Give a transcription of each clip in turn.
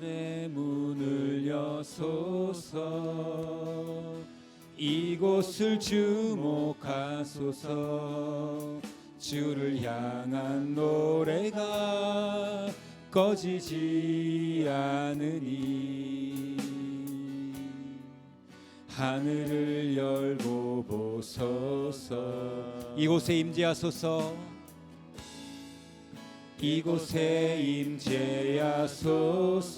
하늘의 문을 여소서. 이곳을 주목하소서. 주를 향한 노래가 꺼지지 않으니 하늘을 열고 보소서. 이곳에 임재하소서. 이곳에 임재하소서.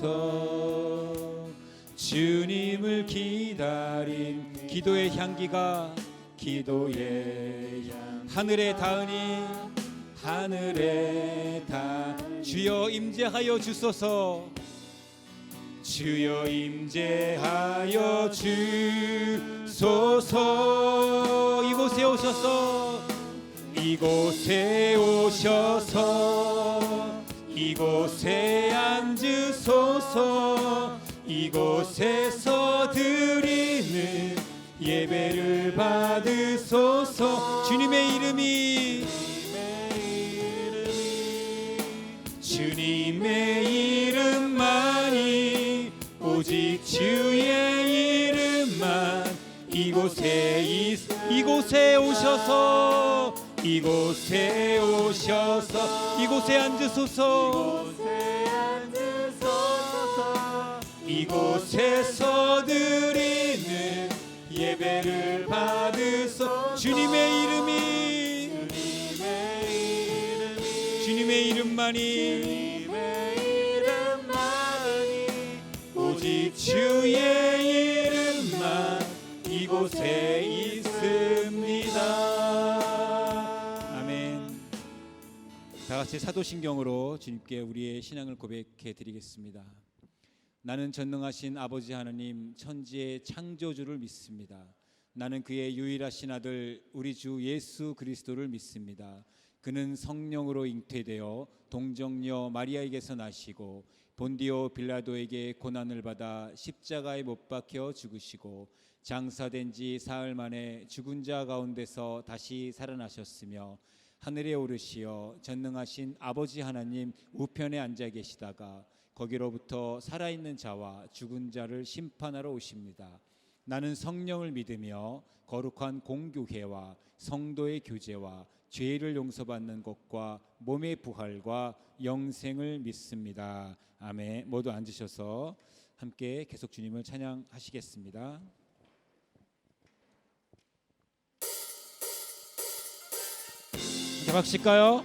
주님을 기다린 기도의 향기가 하늘에 닿으니 하늘에 주여 임재하여 주소서. 주여 임재하여 주소서. 이곳에 오셔서 이곳에 오셔서 이곳에 앉으소서. 이곳에서 드리는 예배를 받으소서. 주님의 이름이 주님의 이름만이 오직 주의 이름만 이곳에 오셔서 이곳에 오셔서 이곳에 앉으소서. 이곳에서 드리는 예배를 받으소. 주님의 이름만이 오직 주의 이름만 이곳에 있습니다. 아멘. 다같이 사도신경으로 주님께 우리의 신앙을 고백해 드리겠습니다. 나는 전능하신 아버지 하나님 천지의 창조주를 믿습니다. 나는 그의 유일하신 아들 우리 주 예수 그리스도를 믿습니다. 그는 성령으로 잉태되어 동정녀 마리아에게서 나시고 본디오 빌라도에게 고난을 받아 십자가에 못 박혀 죽으시고 장사된 지 사흘 만에 죽은 자 가운데서 다시 살아나셨으며 하늘에 오르시어 전능하신 아버지 하나님 우편에 앉아 계시다가 거기로부터 살아있는 자와 죽은 자를 심판하러 오십니다. 나는 성령을 믿으며 거룩한 공교회와 성도의 교제와 죄를 용서받는 것과 몸의 부활과 영생을 믿습니다. 아멘. 모두 앉으셔서 함께 계속 주님을 찬양하시겠습니다. 함께 박수 칠까요?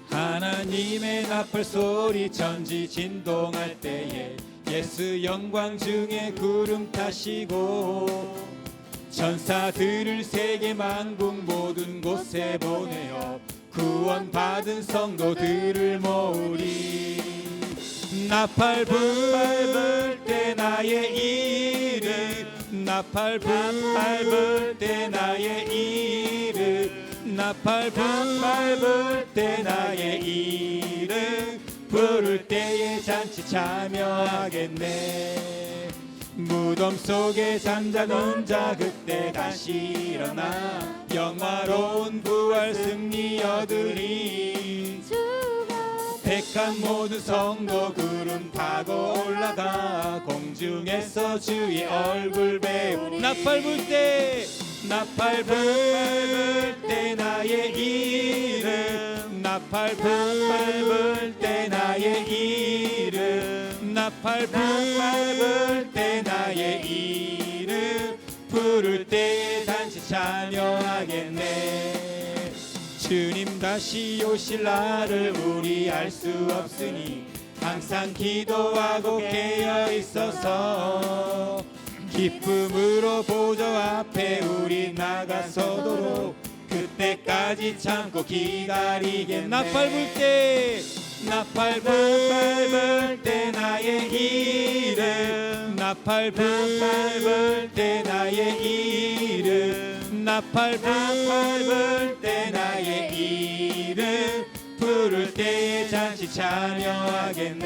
하나님의 나팔 소리 천지 진동할 때에 예수 영광 중에 구름 타시고 천사들을 세계 만국 모든 곳에 보내어 구원 받은 성도들을 모으리. 나팔 불 때 나의 이름 나팔 불 때 나의 이름 나팔 불 때 나의 이름 부를 때에 잔치 참여하겠네. 무덤 속에 잠자던 자 그때 다시 일어나 영화로운 부활 승리 얻으리. 택한 모든 성도 구름 타고 올라가 공중에서 주의 얼굴 배우리. 나팔 불 때 나의 이름 나팔 불 때 나의 이름 나팔 불 때 나의 이름 부를 때에 단시 참여하겠네. 주님 다시 오실 날을 우리 알 수 없으니 항상 기도하고 깨어 있어서 기쁨으로 보좌 앞에 우리 나가서도록 그때까지 참고 기다리겠네. 나팔 불 때 나의 이름 나팔 불 때 나의 이름 나팔 불 때 나의 이름 부를 때에 잔치 참여하겠네.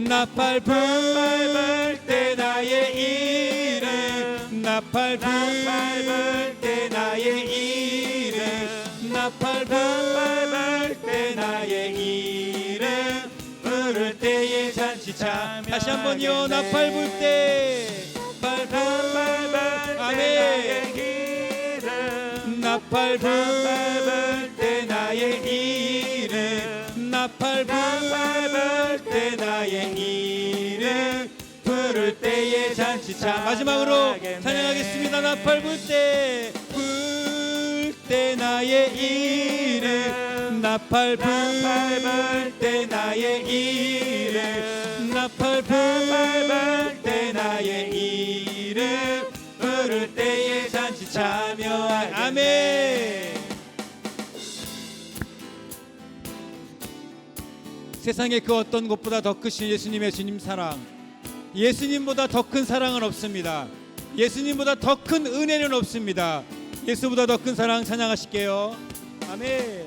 나팔 불 때 나의 이름 나팔 불 때 나의 이름 나팔 불 때 나의 이름 부를 때에 잔치 참 다시 한번요 나팔 불 때 나팔 불 아멘 나팔 불 때 나의 이름 나팔 불 때 나의 이름 부를 때에 잔치 참 마지막으로 찬양하겠습니다. 나팔 불 때 나의 이름 나팔 불 때 나의 이름 나팔 불 때 나의 이름 부를 때에 잔치 참여하겠네. 아멘. 세상에 그 어떤 것보다 더 크신 예수님의 주님 사랑, 예수님보다 더 큰 사랑은 없습니다. 예수님보다 더 큰 은혜는 없습니다. 예수보다 더 큰 사랑 찬양하실게요. 아멘.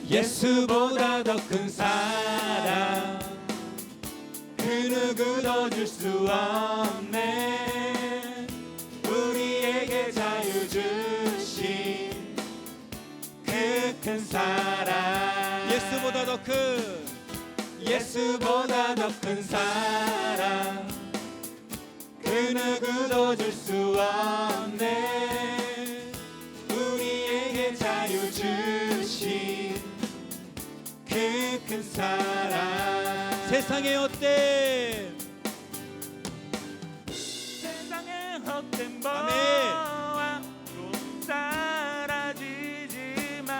예수보다 더 큰 사랑 그 누구도 줄 수 없네. 우리에게 자유 주신 그 큰 사랑 예수보다 더 큰 예수보다 더 큰 사랑 그 누구도 줄 수 없네. 우리에게 자유 주신 그 큰 사랑 세상에 헛된 세상에 헛된 보아 또 사라지지만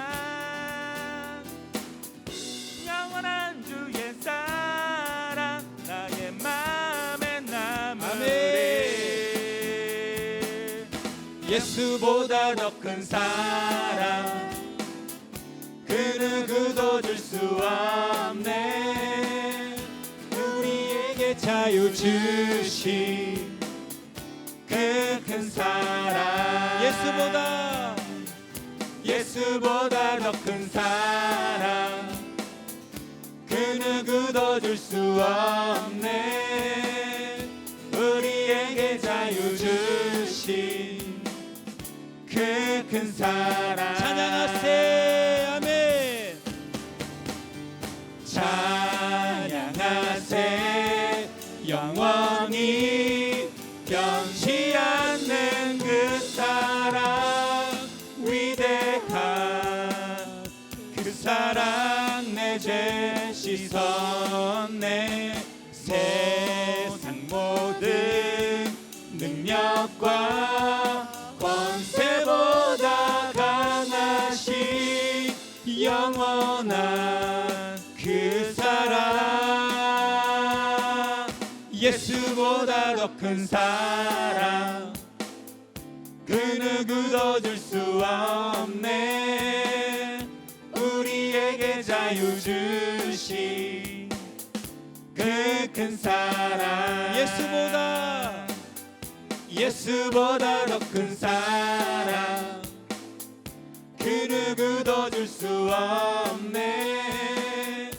영원한 주의 사랑 나의 맘에 남으리. 예수보다 더 큰 사랑 그 누구도 줄 수 없네. 우리에게 자유 주신 그 큰 사랑 예수보다 더 큰 사랑 그 누구도 줄 수 없네. 우리에게 자유 주신 그 큰 사랑 찬양하세. 아멘. 찬양하세. 영원히 변치 않는 그 사랑 위대한 그 사랑 내 죄 씻었네. 세상 모든 능력과 권세보다 강하신 영원한 그 사랑 예수보다 더 큰 사랑 그 누구도 줄 수 없네. 우리에게 자유 주신 그 큰 사랑 예수보다 더 큰 사랑 그 누구도 줄 수 없네.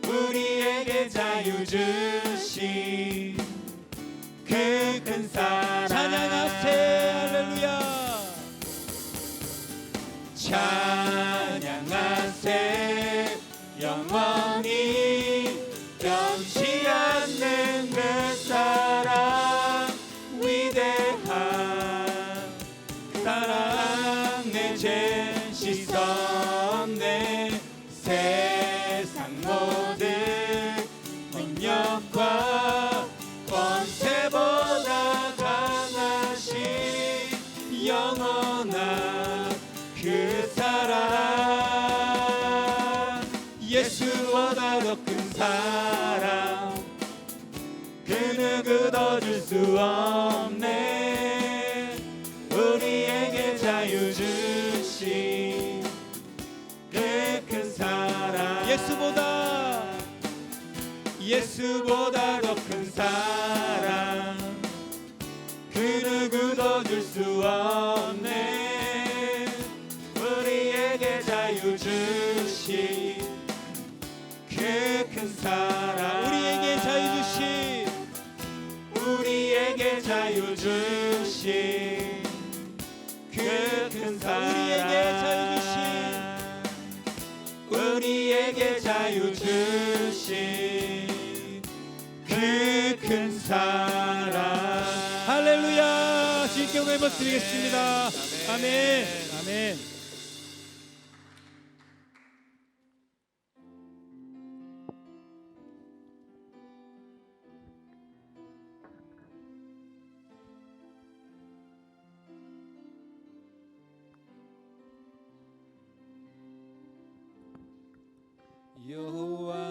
우리에게 자유 주신 그 큰 사랑 찬양하세. 할렐루야. 찬양하세. 영원히 변치 않는 그 사랑 위대한 그 사랑 내 죄 씻었네. 세상 모든 능력과 권세보다 강하신 영원한 그 사랑 예수보다 더 큰 사랑 그 누구도 줄 수 없네. 우리에게 자유 주신 그 큰 사랑 예수보다 예수보다 더 큰 사랑 그 누구도 줄 수 없네. 우리에게 자유 주신 그 큰 사랑 우리에게 자유 주신 우리에게 자유 주신 그 큰 사랑 우리에게 자유 주신 그 큰 사랑. 할렐루야. 주님께 영광 드리겠습니다. 아멘. 아멘.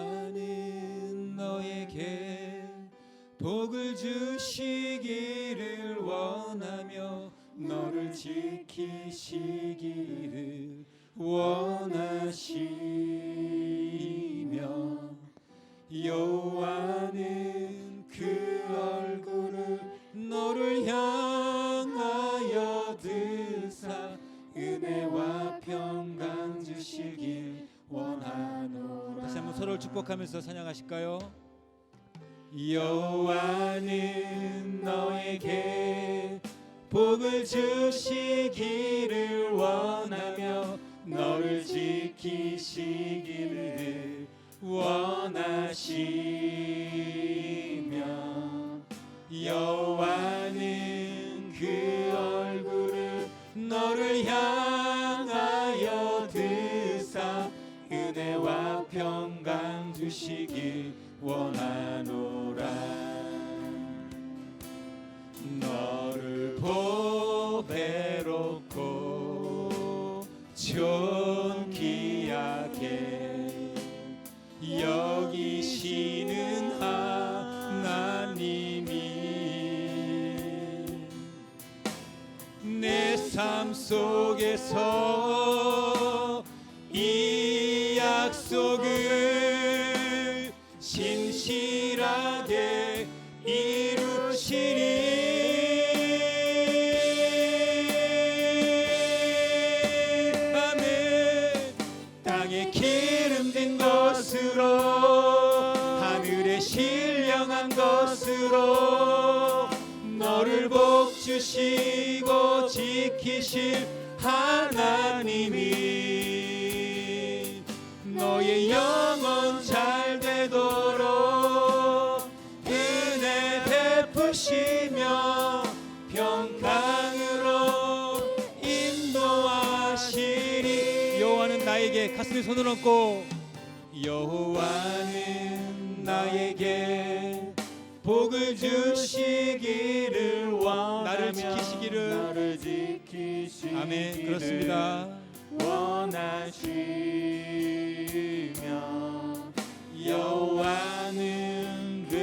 여호와는 너에게 복을 주시기를 원하며 너를 지키시기를 원하시며 여호와는 그 얼굴을 너를 향하여 드사 은혜와 평강 주시길 원하노라. 다시 한번 서로를 축복하면서 찬양하실까요? 여호와는 너에게 복을 주시기를 원하며 너를 지키시기를 원하시며 여호와는 그 얼굴을 너를 향하여 드사 은혜와 평강 주시길 원하노라. 너를 보배롭고 존귀하게 여기시는 하나님이 내 삶 속에서 이 약속을 신실하게 이루시리. 아멘. 땅에 기름진 것으로 하늘에 신령한 것으로 너를 복주시고 지키실 하나님이 너의 영혼 잘 되도록 은혜 베푸시며 평강으로 인도하시리. 여호와는 나에게 가슴에 손을 얹고 여호와는 나에게 복을 주시기를 원하며 나를 지키시기를 아멘. 그렇습니다. 원하시며 여호와는 그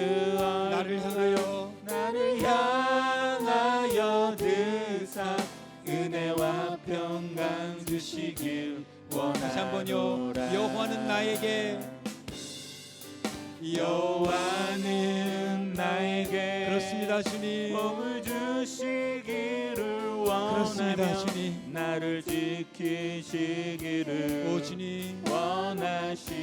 나를 향하여 드사 은혜와 평강 주시길 원하노라. 다시 한번요. 여호와는 나에게 여호와는 나에게 그렇습니다 주님 복을 주시기를 원하며 주님 나를 지키시기를 오 주님 원하시며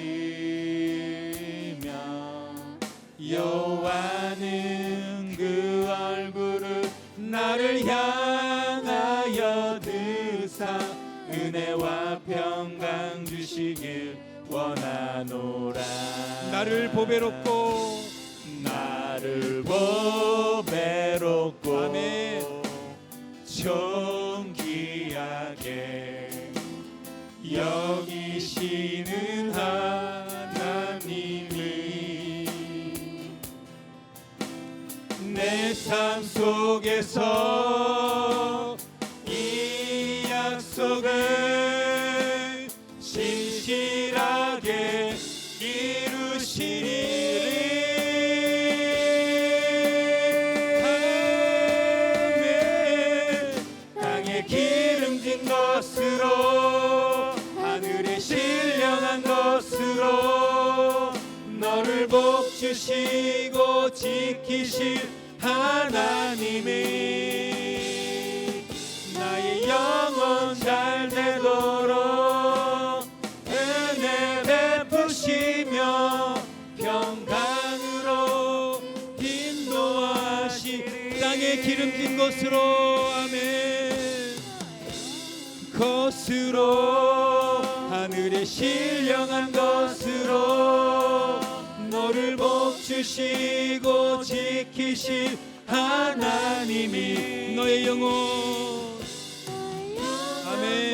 여호와는 그 얼굴을 나를 향하여 드사 은혜와 평강 주시길 원하노라. 나를 보배롭고 아멘. 존귀하게 여기시는 하나님이 내 삶 속에서 이 약속을 신실하게 이루시리. 땅에 기름진 것으로 하늘에 신령한 것으로 너를 복 주시고 지키실 하나님이 나의 영혼 잘 되도록 은혜 베푸시며 평강으로 인도하시 땅에 기름진 곳으로 아멘 것으로 하늘에 신령한 것으로 너를 복 주시고 지키실 하나님이 너의 영혼 아멘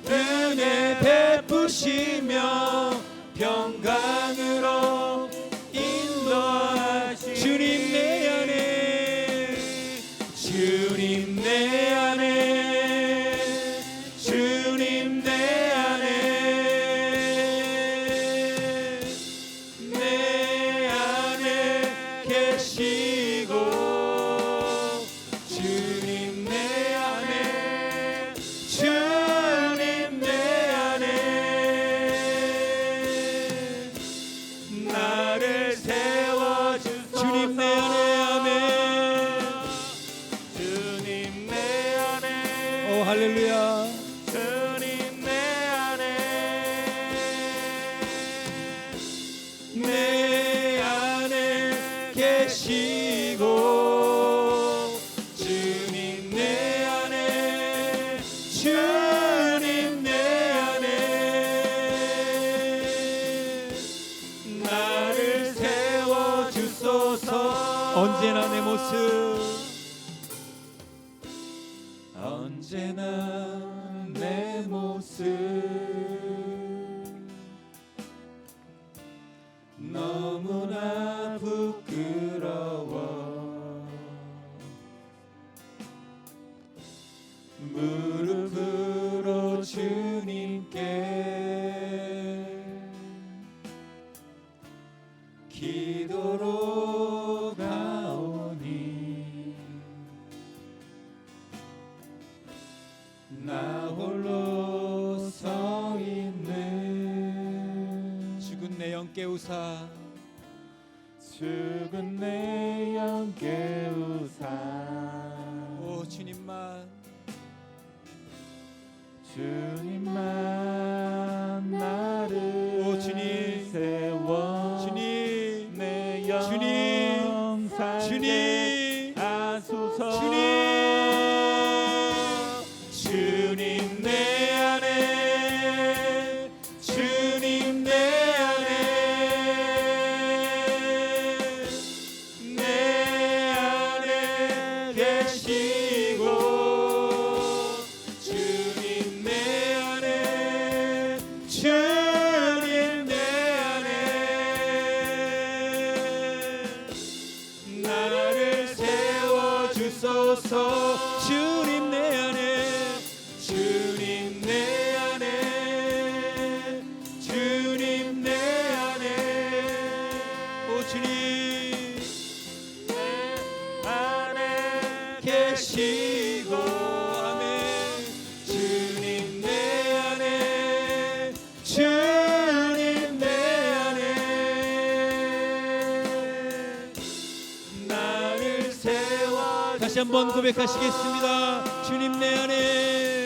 은혜 베푸시며 평강으로 인도하시 주님 내 안에 주님 내 안에 주님 내 안에 내 안에 계시고 주님 내 안에 주님 내 안에 나를 세워주소서 주님 내 안에 아멘 주님 내 안에 오 할렐루야 주님 내 안에 내 안에 계시고 주님 내 안에 주님 내 안에 나를 세워주소서 언제나 내 모습 언제나 내 모습 너무나 부끄러워 무릎으로 주님께 기도로 가오니 나 홀로 서 있는 죽은 내 영 깨우사 죽은 내 영 깨우사 오 주님만 주님만 나를 오 주님 세워 주님 내 영 주님 살게 주님 하소서 주님 내 안에 주님 내 안에 내 안에 계시고 주님 내 안에 주님 내 안에 나를 세워주소서 주님 내 안에 주님 내 안에 주님 내 안에 오 주님 내 안에 계시고 아멘 주님 내 안에 주님 내 안에 나를 세워 다시 한번 고백하시겠습니다. 주님 내 안에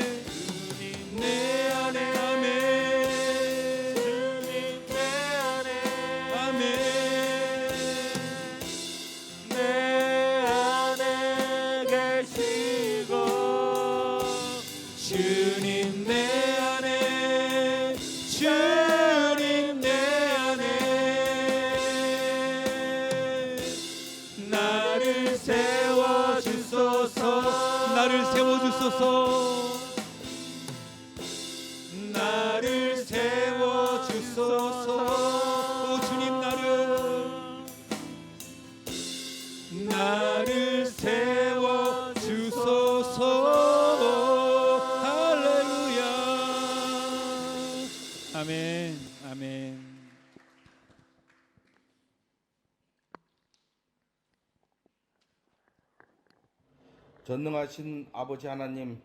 주님 내 안에 아멘 주님 내 안에 아멘 내 안에 계시고 주님 내 안에 주님 내 안에 나를 세워주소서 나를 세워주소서 나를 세워주소서 오 주님 나를 세워주소서 할렐루야 아멘 아멘 전능하신 아버지 하나님,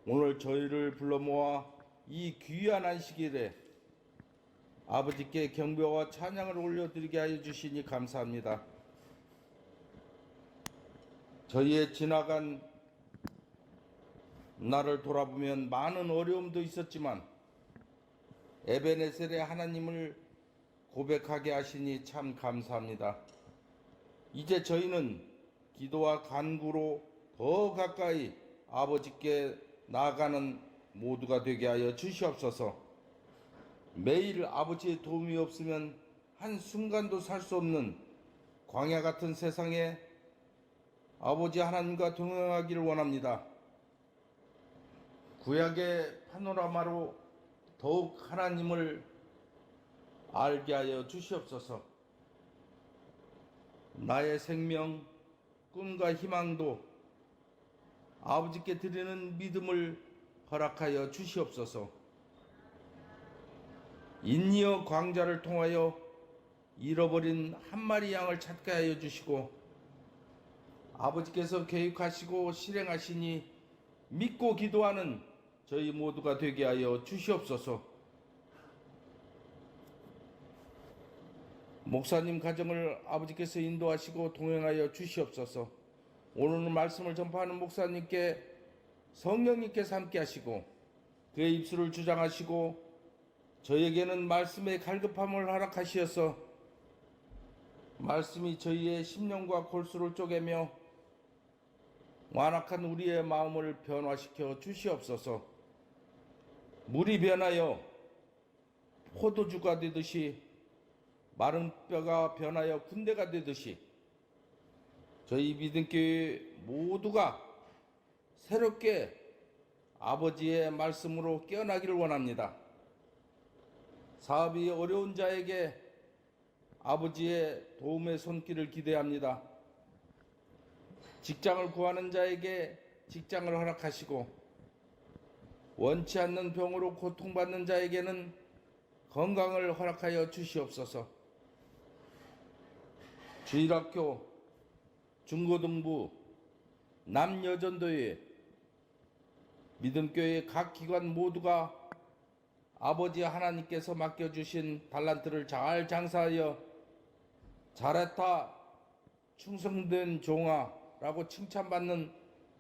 오늘 저희를 불러 모아 이 귀한 안식일에 아버지께 경배와 찬양을 올려드리게 하여 주시니 감사합니다. 저희의 지나간 날을 돌아보면 많은 어려움도 있었지만 에베네셀의 하나님을 고백하게 하시니 참 감사합니다. 이제 저희는 기도와 간구로 더 가까이 아버지께 나아가는 모두가 되게 하여 주시옵소서. 매일 아버지의 도움이 없으면 한순간도 살 수 없는 광야 같은 세상에 아버지 하나님과 동행하기를 원합니다. 구약의 파노라마로 더욱 하나님을 알게 하여 주시옵소서. 나의 생명, 꿈과 희망도 아버지께 드리는 믿음을 허락하여 주시옵소서. 인니어 광자를 통하여 잃어버린 한 마리 양을 찾게 하여 주시고 아버지께서 계획하시고 실행하시니 믿고 기도하는 저희 모두가 되게 하여 주시옵소서. 목사님 가정을 아버지께서 인도하시고 동행하여 주시옵소서. 오늘 말씀을 전파하는 목사님께 성령님께서 함께 하시고 그의 입술을 주장하시고 저에게는 말씀의 갈급함을 허락하시어서 말씀이 저희의 심령과 골수를 쪼개며 완악한 우리의 마음을 변화시켜 주시옵소서. 물이 변하여 포도주가 되듯이 마른 뼈가 변하여 군대가 되듯이 저희 믿음교회 모두가 새롭게 아버지의 말씀으로 깨어나기를 원합니다. 사업이 어려운 자에게 아버지의 도움의 손길을 기대합니다. 직장을 구하는 자에게 직장을 허락하시고 원치 않는 병으로 고통받는 자에게는 건강을 허락하여 주시옵소서. 주일학교, 중고등부, 남여전도회, 믿음교회 각 기관 모두가 아버지 하나님께서 맡겨주신 달란트를 잘 장사하여 잘했다, 충성된 종아라고 칭찬받는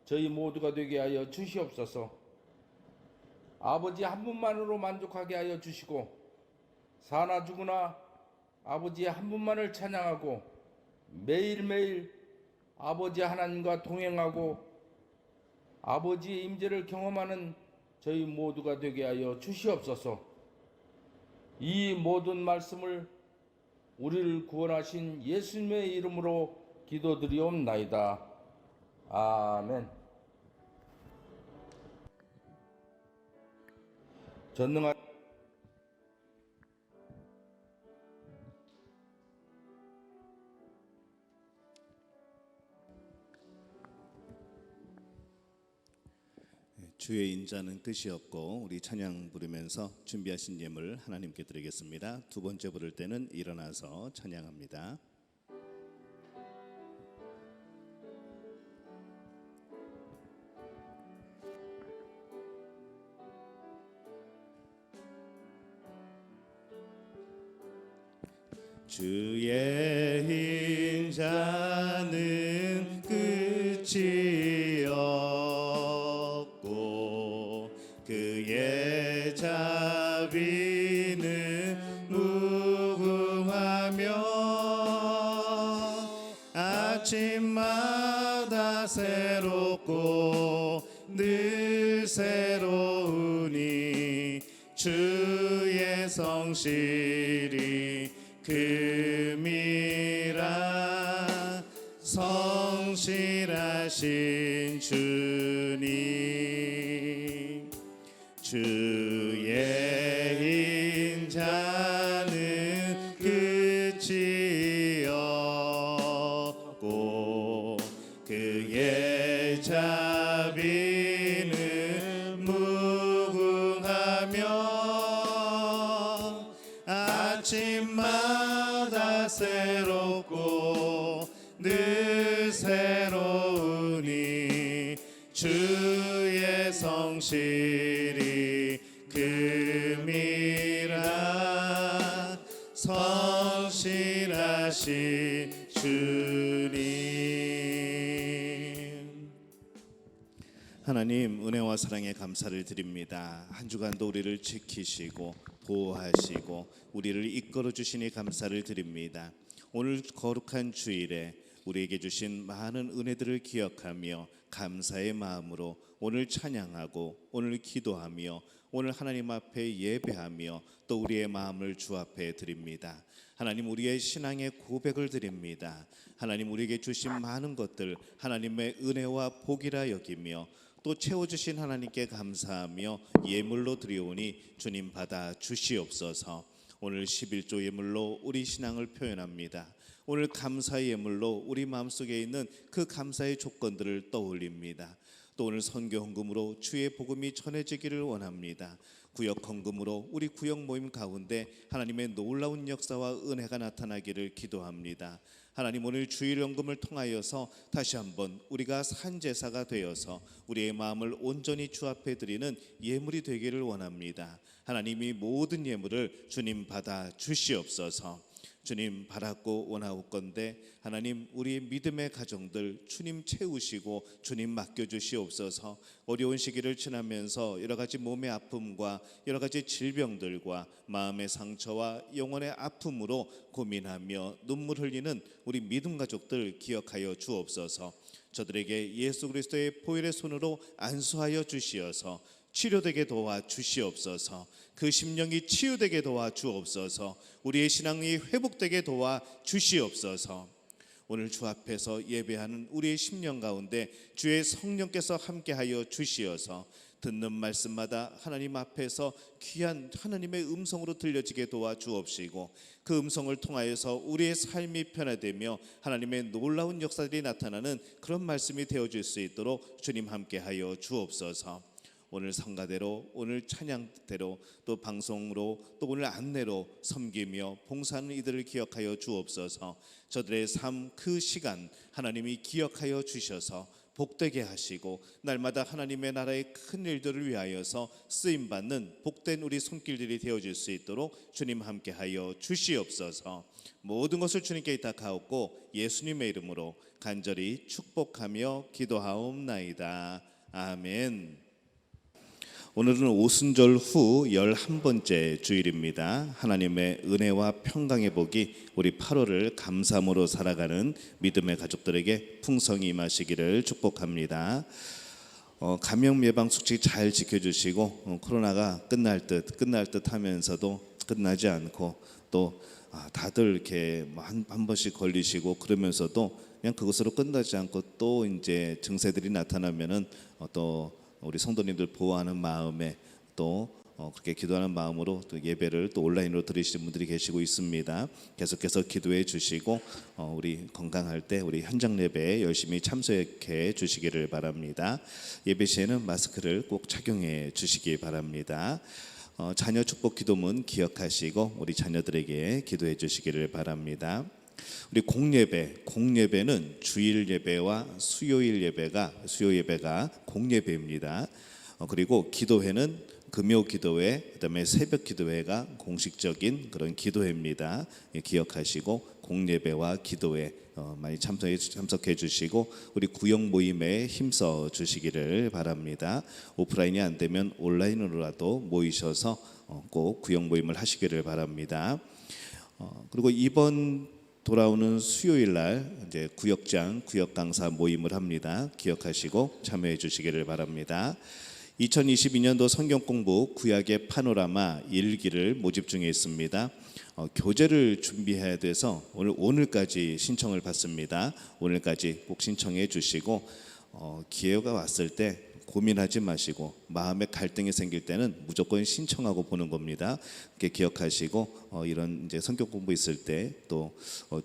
저희 모두가 되게 하여 주시옵소서. 아버지 한 분만으로 만족하게 하여 주시고 사나 죽으나 아버지 한 분만을 찬양하고 매일매일 아버지 하나님과 동행하고 아버지의 임재를 경험하는 저희 모두가 되게 하여 주시옵소서. 이 모든 말씀을 우리를 구원하신 예수님의 이름으로 기도드리옵나이다. 아멘. 전능한 주의 인자는 끝이 없고 우리 찬양 부르면서 준비하신 예물 하나님께 드리겠습니다. 두 번째 부를 때는 일어나서 찬양합니다. 주의 인자는 끝이 없고 그의 자비는 무궁하며 아침마다 새롭고 늘 새로우니 주의 성실이 금이라 성실하신 주님 주의 인자는 끝이 없고 그의 자비는 무궁하며 아침마다 새롭고 늘 새로우니 주의 성실이 금이라 구원하신 주님, 하나님 은혜와 사랑에 감사를 드립니다. 한 주간도 우리를 지키시고 보호하시고 우리를 이끌어 주시니 감사를 드립니다. 오늘 거룩한 주일에 우리에게 주신 많은 은혜들을 기억하며 감사의 마음으로 오늘 찬양하고 오늘 기도하며 오늘 하나님 앞에 예배하며 또 우리의 마음을 주 앞에 드립니다. 하나님, 우리의 신앙의 고백을 드립니다. 하나님, 우리에게 주신 많은 것들 하나님의 은혜와 복이라 여기며 또 채워주신 하나님께 감사하며 예물로 드리오니 주님 받아 주시옵소서. 오늘 11조 예물로 우리 신앙을 표현합니다. 오늘 감사의 예물로 우리 마음속에 있는 그 감사의 조건들을 떠올립니다. 또 오늘 선교 헌금으로 주의 복음이 전해지기를 원합니다. 구역 헌금으로 우리 구역 모임 가운데 하나님의 놀라운 역사와 은혜가 나타나기를 기도합니다. 하나님, 오늘 주일 헌금을 통하여서 다시 한번 우리가 산제사가 되어서 우리의 마음을 온전히 주 앞에 드리는 예물이 되기를 원합니다. 하나님이 모든 예물을 주님 받아 주시옵소서. 주님 바랐고 원하옵건대 하나님, 우리의 믿음의 가정들 주님 채우시고 주님 맡겨주시옵소서. 어려운 시기를 지나면서 여러 가지 몸의 아픔과 여러 가지 질병들과 마음의 상처와 영혼의 아픔으로 고민하며 눈물 흘리는 우리 믿음 가족들 기억하여 주옵소서. 저들에게 예수 그리스도의 보혈의 손으로 안수하여 주시어서 치료되게 도와 주시옵소서. 그 심령이 치유되게 도와 주옵소서. 우리의 신앙이 회복되게 도와 주시옵소서. 오늘 주 앞에서 예배하는 우리의 심령 가운데 주의 성령께서 함께하여 주시어서 듣는 말씀마다 하나님 앞에서 귀한 하나님의 음성으로 들려지게 도와 주옵시고 그 음성을 통하여서 우리의 삶이 변화되며 하나님의 놀라운 역사들이 나타나는 그런 말씀이 되어질 수 있도록 주님 함께하여 주옵소서. 오늘 성가대로 오늘 찬양대로 또 방송으로 또 오늘 안내로 섬기며 봉사하는 이들을 기억하여 주옵소서. 저들의 삶 그 시간 하나님이 기억하여 주셔서 복되게 하시고 날마다 하나님의 나라의 큰 일들을 위하여서 쓰임받는 복된 우리 손길들이 되어질 수 있도록 주님 함께하여 주시옵소서. 모든 것을 주님께 의탁하옵고 예수님의 이름으로 간절히 축복하며 기도하옵나이다. 아멘. 오늘은 오순절 후 11번째 주일입니다. 하나님의 은혜와 평강의 복이 우리 8월을 감사함으로 살아가는 믿음의 가족들에게 풍성히 임하시기를 축복합니다. 감염 예방 수칙 잘 지켜주시고 코로나가 끝날 듯 하면서도 끝나지 않고 또 다들 이렇게 한 번씩 걸리시고 그러면서도 그냥 그것으로 끝나지 않고 또 이제 증세들이 나타나면은 또 우리 성도님들 보호하는 마음에 또 그렇게 기도하는 마음으로 또 예배를 또 온라인으로 들으시는 분들이 계시고 있습니다. 계속해서 기도해 주시고 우리 건강할 때 우리 현장 예배에 열심히 참석해 주시기를 바랍니다. 예배 시에는 마스크를 꼭 착용해 주시기 바랍니다. 자녀 축복 기도문 기억하시고 우리 자녀들에게 기도해 주시기를 바랍니다. 우리 공예배는 주일 예배와 수요 예배가 공예배입니다. 그리고 기도회는 금요 기도회, 그다음에 새벽 기도회가 공식적인 그런 기도회입니다. 기억하시고 공예배와 기도회 많이 참석해 주시고 우리 구역 모임에 힘써 주시기를 바랍니다. 오프라인이 안 되면 온라인으로라도 모이셔서 꼭 구역 모임을 하시기를 바랍니다. 그리고 이번 돌아오는 수요일 날 이제 구역 강사 모임을 합니다. 기억하시고 참여해 주시기를 바랍니다. 2022년도 성경 공부 구약의 파노라마 1기를 모집 중에 있습니다. 교재를 준비해야 돼서 오늘까지 신청을 받습니다. 오늘까지 꼭 신청해 주시고 기회가 왔을 때 고민하지 마시고 마음에 갈등이 생길 때는 무조건 신청하고 보는 겁니다. 그렇게 기억하시고 이런 이제 성경 공부 있을 때 또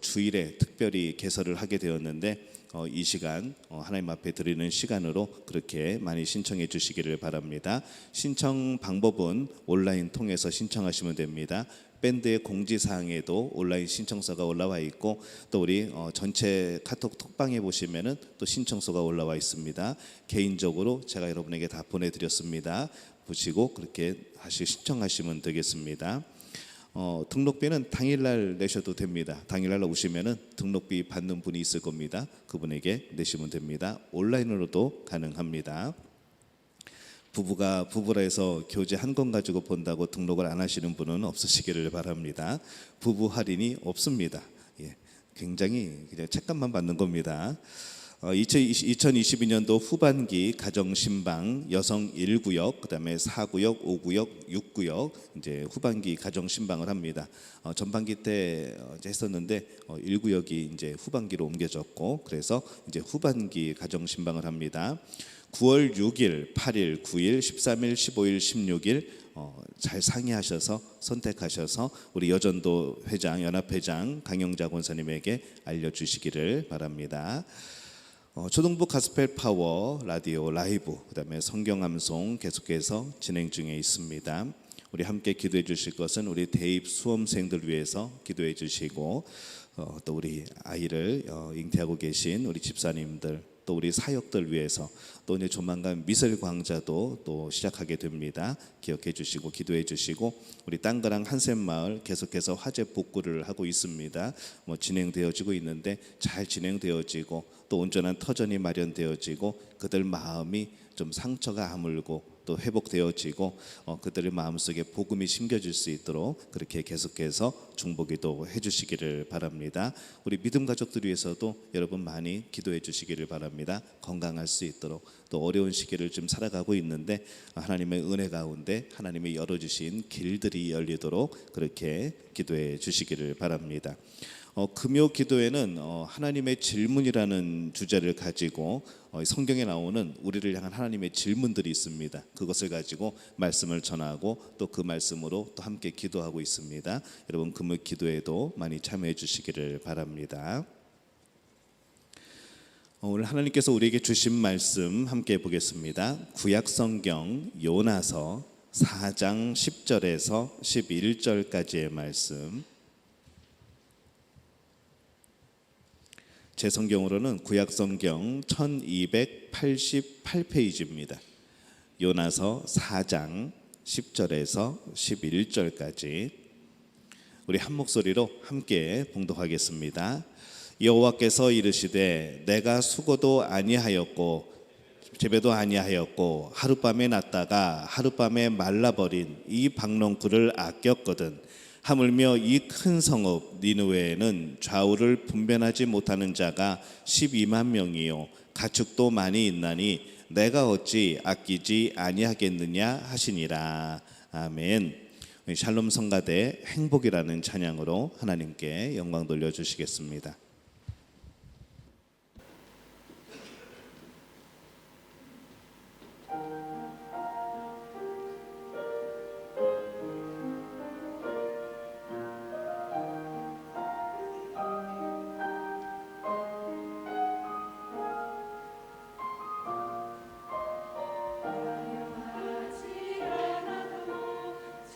주일에 특별히 개설을 하게 되었는데 이 시간 하나님 앞에 드리는 시간으로 그렇게 많이 신청해 주시기를 바랍니다. 신청 방법은 온라인 통해서 신청하시면 됩니다. 밴드의 공지사항에도 온라인 신청서가 올라와 있고 또 우리 전체 카톡 톡방에 보시면은 또 신청서가 올라와 있습니다. 개인적으로 제가 여러분에게 다 보내드렸습니다. 보시고 그렇게 다시 신청하시면 되겠습니다. 등록비는 당일날 내셔도 됩니다. 당일날 오시면은 등록비 받는 분이 있을 겁니다. 그분에게 내시면 됩니다. 온라인으로도 가능합니다. 부부라 해서 교재 한 권 가지고 본다고 등록을 안 하시는 분은 없으시기를 바랍니다. 부부 할인이 없습니다. 예, 굉장히 그냥 책값만 받는 겁니다. 2022년도 후반기 가정신방 여성 1구역, 그다음에 4구역, 5구역, 6구역 이제 후반기 가정신방을 합니다. 전반기 때 이제 했었는데 1구역이 이제 후반기로 옮겨졌고 그래서 이제 후반기 가정신방을 합니다. 9월 6일, 8일, 9일, 13일, 15일, 16일 잘 상의하셔서 선택하셔서 우리 여전도 회장, 연합회장 강영자 권사님에게 알려주시기를 바랍니다. 초등부 가스펠 파워 라디오 라이브 그다음에 성경 암송 계속해서 진행 중에 있습니다. 우리 함께 기도해 주실 것은 우리 대입 수험생들 위해서 기도해 주시고 또 우리 아이를 잉태하고 계신 우리 집사님들 또 우리 사역들 위해서 또 이제 조만간 미술 광자도 또 시작하게 됩니다. 기억해 주시고 기도해 주시고 우리 땅그랑 한샘마을 계속해서 화재 복구를 하고 있습니다. 진행되어지고 있는데 잘 진행되어지고 또 온전한 터전이 마련되어지고 그들 마음이 좀 상처가 아물고 또 회복되어지고 그들의 마음속에 복음이 심겨질 수 있도록 그렇게 계속해서 중보기도 해주시기를 바랍니다. 우리 믿음 가족들 위해서도 여러분 많이 기도해 주시기를 바랍니다. 건강할 수 있도록 또 어려운 시기를 좀 살아가고 있는데 하나님의 은혜 가운데 하나님이 열어주신 길들이 열리도록 그렇게 기도해 주시기를 바랍니다. 금요 기도회는 하나님의 질문이라는 주제를 가지고 성경에 나오는 우리를 향한 하나님의 질문들이 있습니다. 그것을 가지고 말씀을 전하고 또 그 말씀으로 또 함께 기도하고 있습니다. 여러분 금요 기도회도 많이 참여해 주시기를 바랍니다. 오늘 하나님께서 우리에게 주신 말씀 함께 보겠습니다. 구약 성경 요나서 4장 10절에서 11절까지의 말씀. 제 성경으로는 구약 성경 1288페이지입니다. 요나서 4장 10절에서 11절까지 우리 한 목소리로 함께 봉독하겠습니다. 여호와께서 이르시되 내가 수고도 아니하였고 재배도 아니하였고 하룻밤에 났다가 하룻밤에 말라버린 이 박농쿨을 아꼈거든. 하물며 이 큰 성읍 니느웨에는 좌우를 분별하지 못하는 자가 12만 명이요 가축도 많이 있나니 내가 어찌 아끼지 아니하겠느냐 하시니라. 아멘. 샬롬 성가대 행복이라는 찬양으로 하나님께 영광 돌려주시겠습니다.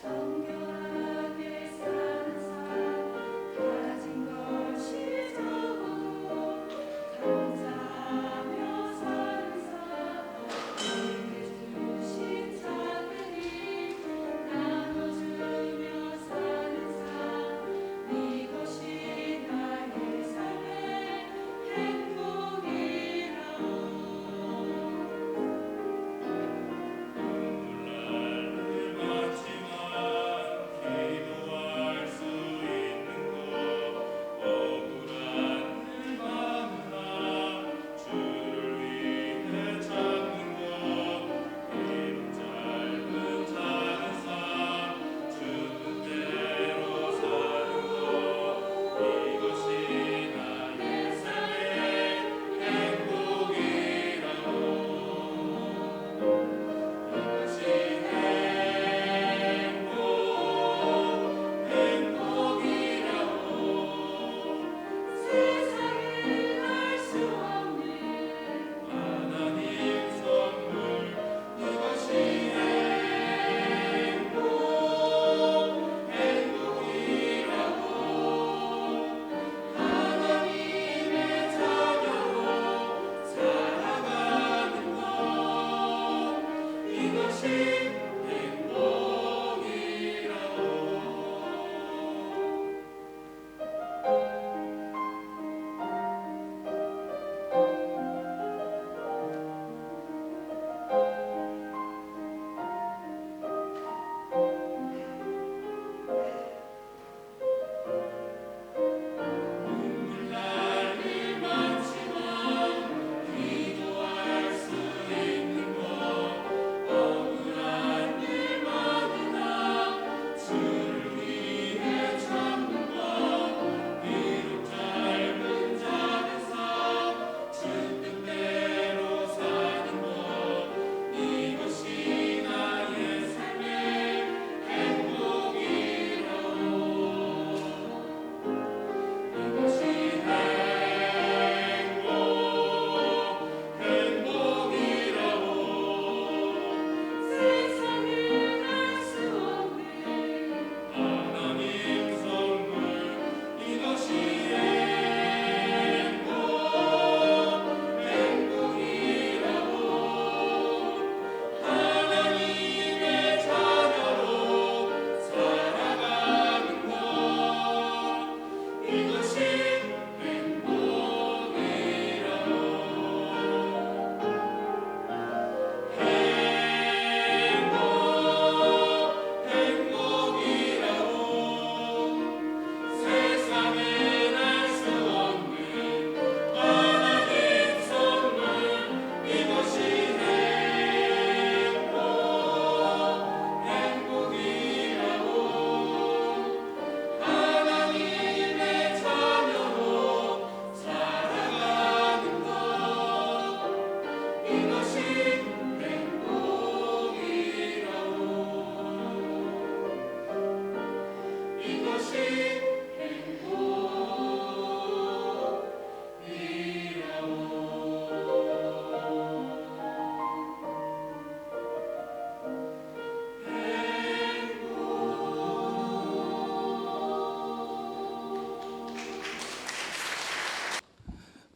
정결하게 사는 삶 가진 것이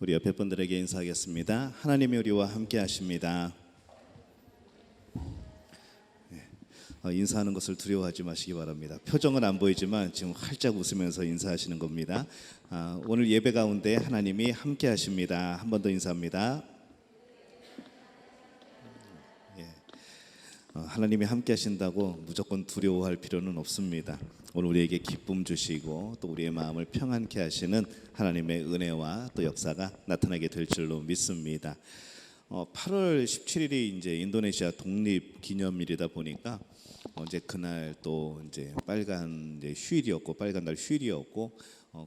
우리 옆에 분들에게 인사하겠습니다. 하나님이 우리와 함께 하십니다. 인사하는 것을 두려워하지 마시기 바랍니다. 표정은 안 보이지만 지금 활짝 웃으면서 인사하시는 겁니다. 오늘 예배 가운데 하나님이 함께 하십니다. 한 번 더 인사합니다. 하나님이 함께 하신다고 무조건 두려워할 필요는 없습니다. 오늘 우리에게 기쁨 주시고 또 우리의 마음을 평안케 하시는 하나님의 은혜와 또 역사가 나타나게 될 줄로 믿습니다. 8월 17일이 이제 인도네시아 독립 기념일이다 보니까 이제 그날 또 이제 빨간 이제 휴일이었고 빨간 날 휴일이었고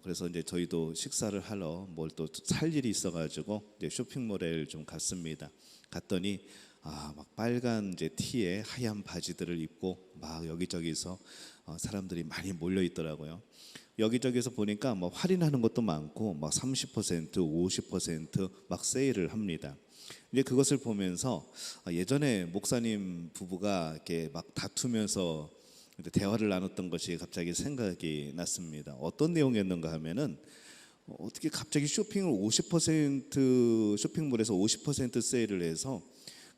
그래서 이제 저희도 식사를 하러 뭘 또 살 일이 있어가지고 이제 쇼핑몰에 좀 갔습니다. 갔더니 막 빨간 이제 티에 하얀 바지들을 입고 막 여기저기서 사람들이 많이 몰려 있더라고요. 여기저기서 보니까 뭐 할인하는 것도 많고 막 30%, 50%막 세일을 합니다. 이제 그것을 보면서 예전에 목사님 부부가 이렇게 막 다투면서 대화를 나눴던 것이 갑자기 생각이 났습니다. 어떤 내용이었는가 하면은 어떻게 갑자기 쇼핑을 50% 쇼핑몰에서 50% 세일을 해서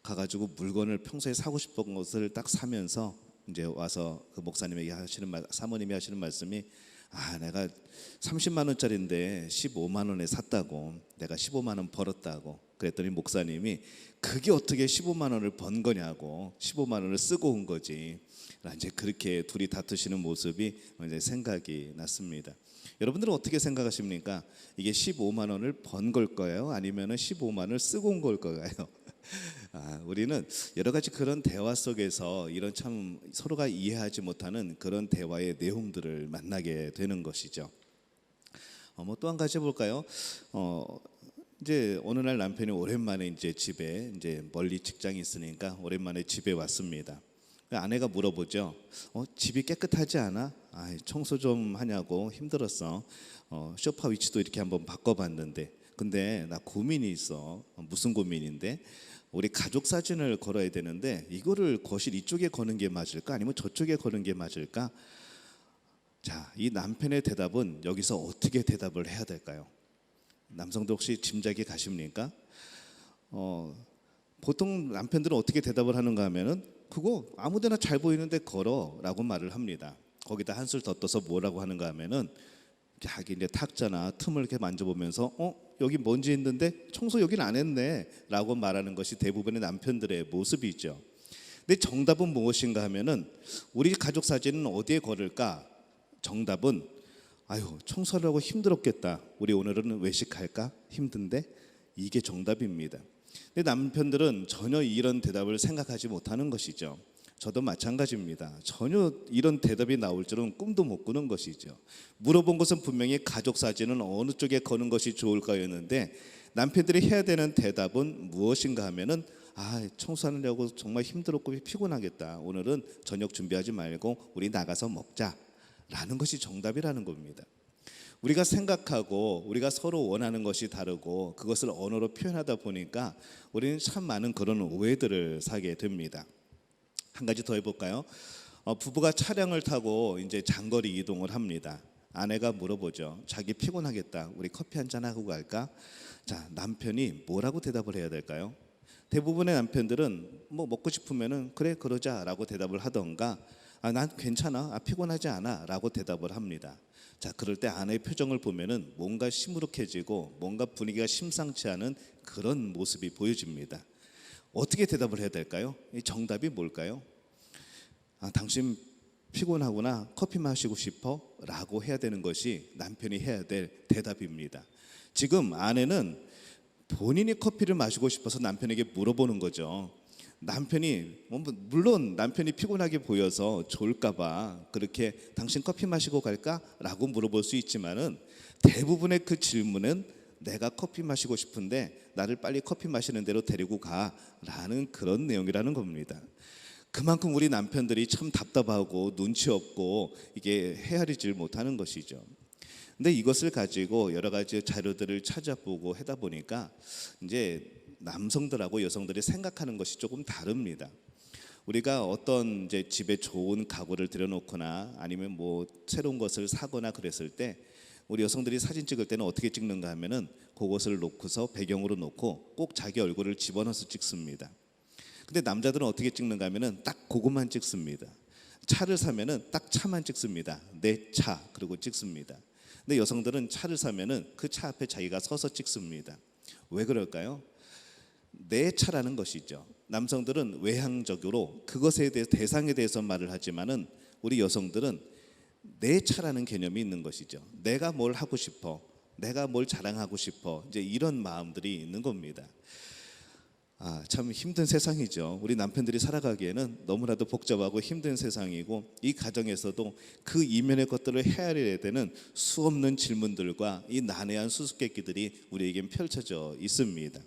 가가지고 물건을 평소에 사고 싶은 것을 딱 사면서 이제 와서 그 목사님에게 사모님이 하시는 말씀이 내가 30만 원짜리인데 15만 원에 샀다고, 내가 15만 원 벌었다고. 그랬더니 목사님이 그게 어떻게 15만 원을 번 거냐고, 15만 원을 쓰고 온 거지. 이제 그렇게 둘이 다투시는 모습이 이제 생각이 났습니다. 여러분들은 어떻게 생각하십니까? 이게 15만 원을 번 걸까요? 아니면 15만 원을 쓰고 온 걸까요? 우리는 여러 가지 그런 대화 속에서 이런 참 서로가 이해하지 못하는 그런 대화의 내용들을 만나게 되는 것이죠. 뭐 또 한 가지 볼까요? 이제 어느 날 남편이 오랜만에 이제 집에 이제 멀리 직장이 있으니까 오랜만에 집에 왔습니다. 아내가 물어보죠. 집이 깨끗하지 않아? 청소 좀 하냐고 힘들었어. 소파 위치도 이렇게 한번 바꿔봤는데 근데 나 고민이 있어. 무슨 고민인데? 우리 가족 사진을 걸어야 되는데 이거를 거실 이쪽에 거는 게 맞을까? 아니면 저쪽에 거는 게 맞을까? 자, 이 남편의 대답은 여기서 어떻게 대답을 해야 될까요? 남성들 혹시 짐작이 가십니까? 보통 남편들은 어떻게 대답을 하는가 하면은 그거 아무데나 잘 보이는데 걸어라고 말을 합니다. 거기다 한술 더 떠서 뭐라고 하는가 하면은 자기 이제 탁자나 틈을 이렇게 만져보면서 여기 먼지 있는데 청소 여긴 안 했네라고 말하는 것이 대부분의 남편들의 모습이죠. 근데 정답은 무엇인가 하면은 우리 가족 사진은 어디에 걸을까? 정답은 청소하려고 힘들었겠다. 우리 오늘은 외식할까? 힘든데? 이게 정답입니다. 근데 남편들은 전혀 이런 대답을 생각하지 못하는 것이죠. 저도 마찬가지입니다. 전혀 이런 대답이 나올 줄은 꿈도 못 꾸는 것이죠. 물어본 것은 분명히 가족 사진은 어느 쪽에 거는 것이 좋을까였는데 남편들이 해야 되는 대답은 무엇인가 하면은 청소하려고 정말 힘들었고 피곤하겠다. 오늘은 저녁 준비하지 말고 우리 나가서 먹자라는 것이 정답이라는 겁니다. 우리가 생각하고 우리가 서로 원하는 것이 다르고 그것을 언어로 표현하다 보니까 우리는 참 많은 그런 오해들을 사게 됩니다. 한 가지 더 해볼까요? 부부가 차량을 타고 이제 장거리 이동을 합니다. 아내가 물어보죠. 자기 피곤하겠다. 우리 커피 한잔 하고 갈까? 자, 남편이 뭐라고 대답을 해야 될까요? 대부분의 남편들은 뭐 먹고 싶으면은 그래 그러자라고 대답을 하던가 난 괜찮아. 피곤하지 않아라고 대답을 합니다. 자, 그럴 때 아내의 표정을 보면은 뭔가 시무룩해지고 뭔가 분위기가 심상치 않은 그런 모습이 보여집니다. 어떻게 대답을 해야 될까요? 이 정답이 뭘까요? 당신 피곤하구나. 커피 마시고 싶어? 라고 해야 되는 것이 남편이 해야 될 대답입니다. 지금 아내는 본인이 커피를 마시고 싶어서 남편에게 물어보는 거죠. 남편이 물론 남편이 피곤하게 보여서 좋을까봐 그렇게 당신 커피 마시고 갈까? 라고 물어볼 수 있지만은 대부분의 그 질문은 내가 커피 마시고 싶은데 나를 빨리 커피 마시는 대로 데리고 가라는 그런 내용이라는 겁니다. 그만큼 우리 남편들이 참 답답하고 눈치 없고 이게 헤아리질 못하는 것이죠. 근데 이것을 가지고 여러 가지 자료들을 찾아보고 하다 보니까 이제 남성들하고 여성들이 생각하는 것이 조금 다릅니다. 우리가 어떤 이제 집에 좋은 가구를 들여놓거나 아니면 뭐 새로운 것을 사거나 그랬을 때 우리 여성들이 사진 찍을 때는 어떻게 찍는가 하면은 그것을 놓고서 배경으로 놓고 꼭 자기 얼굴을 집어넣어서 찍습니다. 근데 남자들은 어떻게 찍는가 하면은 딱 그것만 찍습니다. 차를 사면은 딱 차만 찍습니다. 내 차 그리고 찍습니다. 근데 여성들은 차를 사면은 그 차 앞에 자기가 서서 찍습니다. 왜 그럴까요? 내 차라는 것이죠. 남성들은 외향적으로 그것에 대해 대상에 대해서 말을 하지만은 우리 여성들은 내 차라는 개념이 있는 것이죠. 내가 뭘 하고 싶어, 내가 뭘 자랑하고 싶어, 이제 이런 마음들이 있는 겁니다. 참 힘든 세상이죠. 우리 남편들이 살아가기에는 너무나도 복잡하고 힘든 세상이고, 이 가정에서도 그 이면의 것들을 헤아려야 되는 수없는 질문들과 이 난해한 수수께끼들이 우리에겐 펼쳐져 있습니다.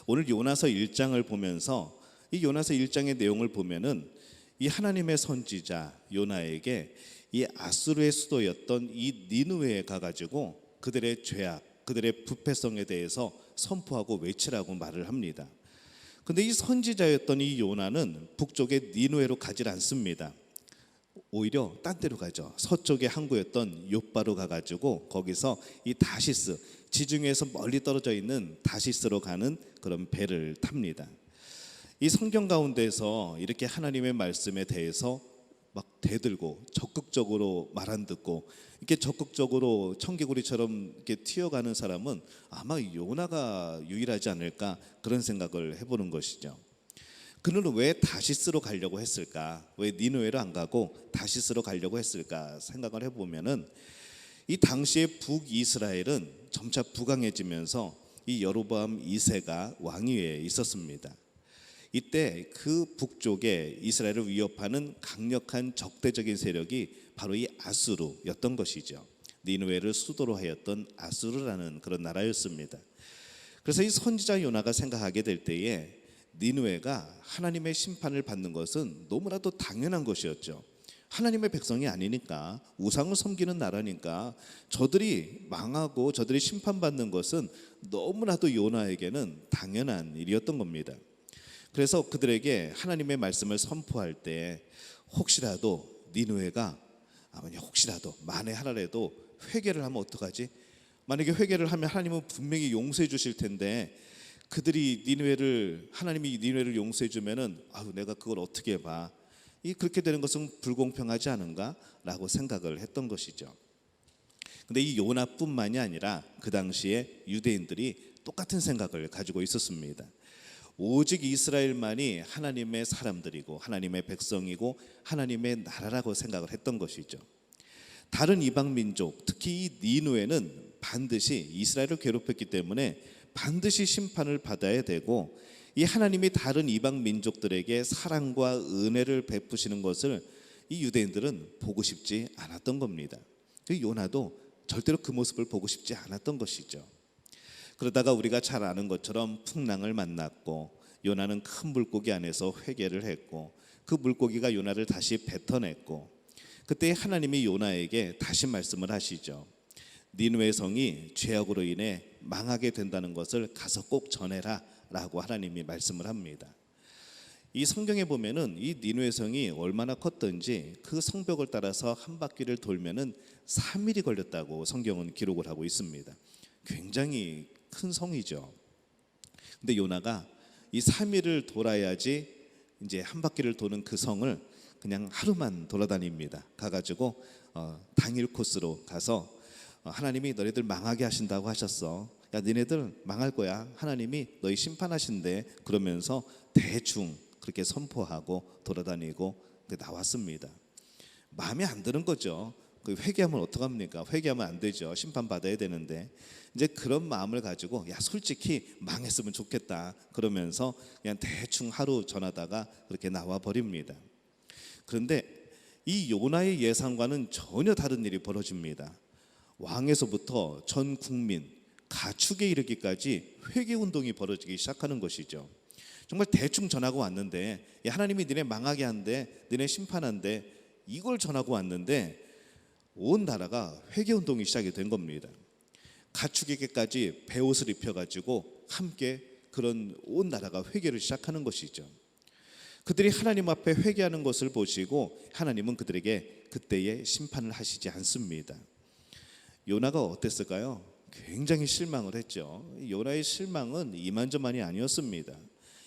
오늘 요나서 1장을 보면서 이 요나서 1장의 내용을 보면은 이 하나님의 선지자 요나에게 이 아수르의 수도였던 이 니느웨에 가가지고 그들의 죄악, 그들의 부패성에 대해서 선포하고 외치라고 말을 합니다. 근데 이 선지자였던 이 요나는 북쪽의 니느웨로 가질 않습니다. 오히려 딴 데로 가죠. 서쪽의 항구였던 욥바로 가가지고 거기서 이 다시스, 지중해에서 멀리 떨어져 있는 다시스로 가는 그런 배를 탑니다. 이 성경 가운데서 이렇게 하나님의 말씀에 대해서 막 대들고 적극적으로 말 안 듣고 이렇게 적극적으로 청개구리처럼 이렇게 튀어가는 사람은 아마 요나가 유일하지 않을까, 그런 생각을 해보는 것이죠. 그는 왜 다시스로 가려고 했을까? 왜 니느웨로 안 가고 다시스로 가려고 했을까 생각을 해보면은, 이 당시에 북이스라엘은 점차 부강해지면서 이 여로보암 2세가 왕위에 있었습니다. 이때 그 북쪽에 이스라엘을 위협하는 강력한 적대적인 세력이 바로 이 아수르였던 것이죠. 니느웨를 수도로 하였던 아수르라는 그런 나라였습니다. 그래서 이 선지자 요나가 생각하게 될 때에 니느웨가 하나님의 심판을 받는 것은 너무나도 당연한 것이었죠. 하나님의 백성이 아니니까, 우상을 섬기는 나라니까 저들이 망하고 저들이 심판받는 것은 너무나도 요나에게는 당연한 일이었던 겁니다. 그래서 그들에게 하나님의 말씀을 선포할 때 혹시라도 니느웨가 혹시라도 만에 하나라도 회개를 하면 어떡하지? 만약에 회개를 하면 하나님은 분명히 용서해 주실 텐데, 그들이 하나님이 니느웨를 용서해 주면은 내가 그걸 어떻게 봐? 그렇게 되는 것은 불공평하지 않은가라고 생각을 했던 것이죠. 근데 이 요나뿐만이 아니라 그 당시에 유대인들이 똑같은 생각을 가지고 있었습니다. 오직 이스라엘만이 하나님의 사람들이고 하나님의 백성이고 하나님의 나라라고 생각을 했던 것이죠. 다른 이방 민족, 특히 이 니느웨는 반드시 이스라엘을 괴롭혔기 때문에 반드시 심판을 받아야 되고, 이 하나님이 다른 이방 민족들에게 사랑과 은혜를 베푸시는 것을 이 유대인들은 보고 싶지 않았던 겁니다. 요나도 절대로 그 모습을 보고 싶지 않았던 것이죠. 그러다가 우리가 잘 아는 것처럼 풍랑을 만났고, 요나는 큰 물고기 안에서 회개를 했고, 그 물고기가 요나를 다시 뱉어냈고, 그때 하나님이 요나에게 다시 말씀을 하시죠. 니느웨 성이 죄악으로 인해 망하게 된다는 것을 가서 꼭 전해라 라고 하나님이 말씀을 합니다. 이 성경에 보면은 이 니느웨 성이 얼마나 컸던지 그 성벽을 따라서 한 바퀴를 돌면은 3일이 걸렸다고 성경은 기록을 하고 있습니다. 굉장히 큰 성이죠. 근데 요나가 이 3일을 돌아야지 이제 한 바퀴를 도는 그 성을 그냥 하루만 돌아다닙니다. 가가지고 당일 코스로 가서 하나님이 너희들 망하게 하신다고 하셨어. 야, 니네들 망할 거야. 하나님이 너희 심판하신대. 그러면서 대충 그렇게 선포하고 돌아다니고 나왔습니다. 마음에 안 드는 거죠. 회개하면 어떡합니까? 회개하면 안 되죠. 심판받아야 되는데. 이제 그런 마음을 가지고 솔직히 망했으면 좋겠다 그러면서 그냥 대충 하루 전하다가 그렇게 나와 버립니다. 그런데 이 요나의 예상과는 전혀 다른 일이 벌어집니다. 왕에서부터 전 국민, 가축에 이르기까지 회개 운동이 벌어지기 시작하는 것이죠. 정말 대충 전하고 왔는데, 하나님이 니네 망하게 한대, 니네 심판한대, 이걸 전하고 왔는데 온 나라가 회개 운동이 시작이 된 겁니다. 가축에게까지 베옷을 입혀가지고 함께 그런 온 나라가 회개를 시작하는 것이죠. 그들이 하나님 앞에 회개하는 것을 보시고 하나님은 그들에게 그때에 심판을 하시지 않습니다. 요나가 어땠을까요? 굉장히 실망을 했죠. 요나의 실망은 이만저만이 아니었습니다.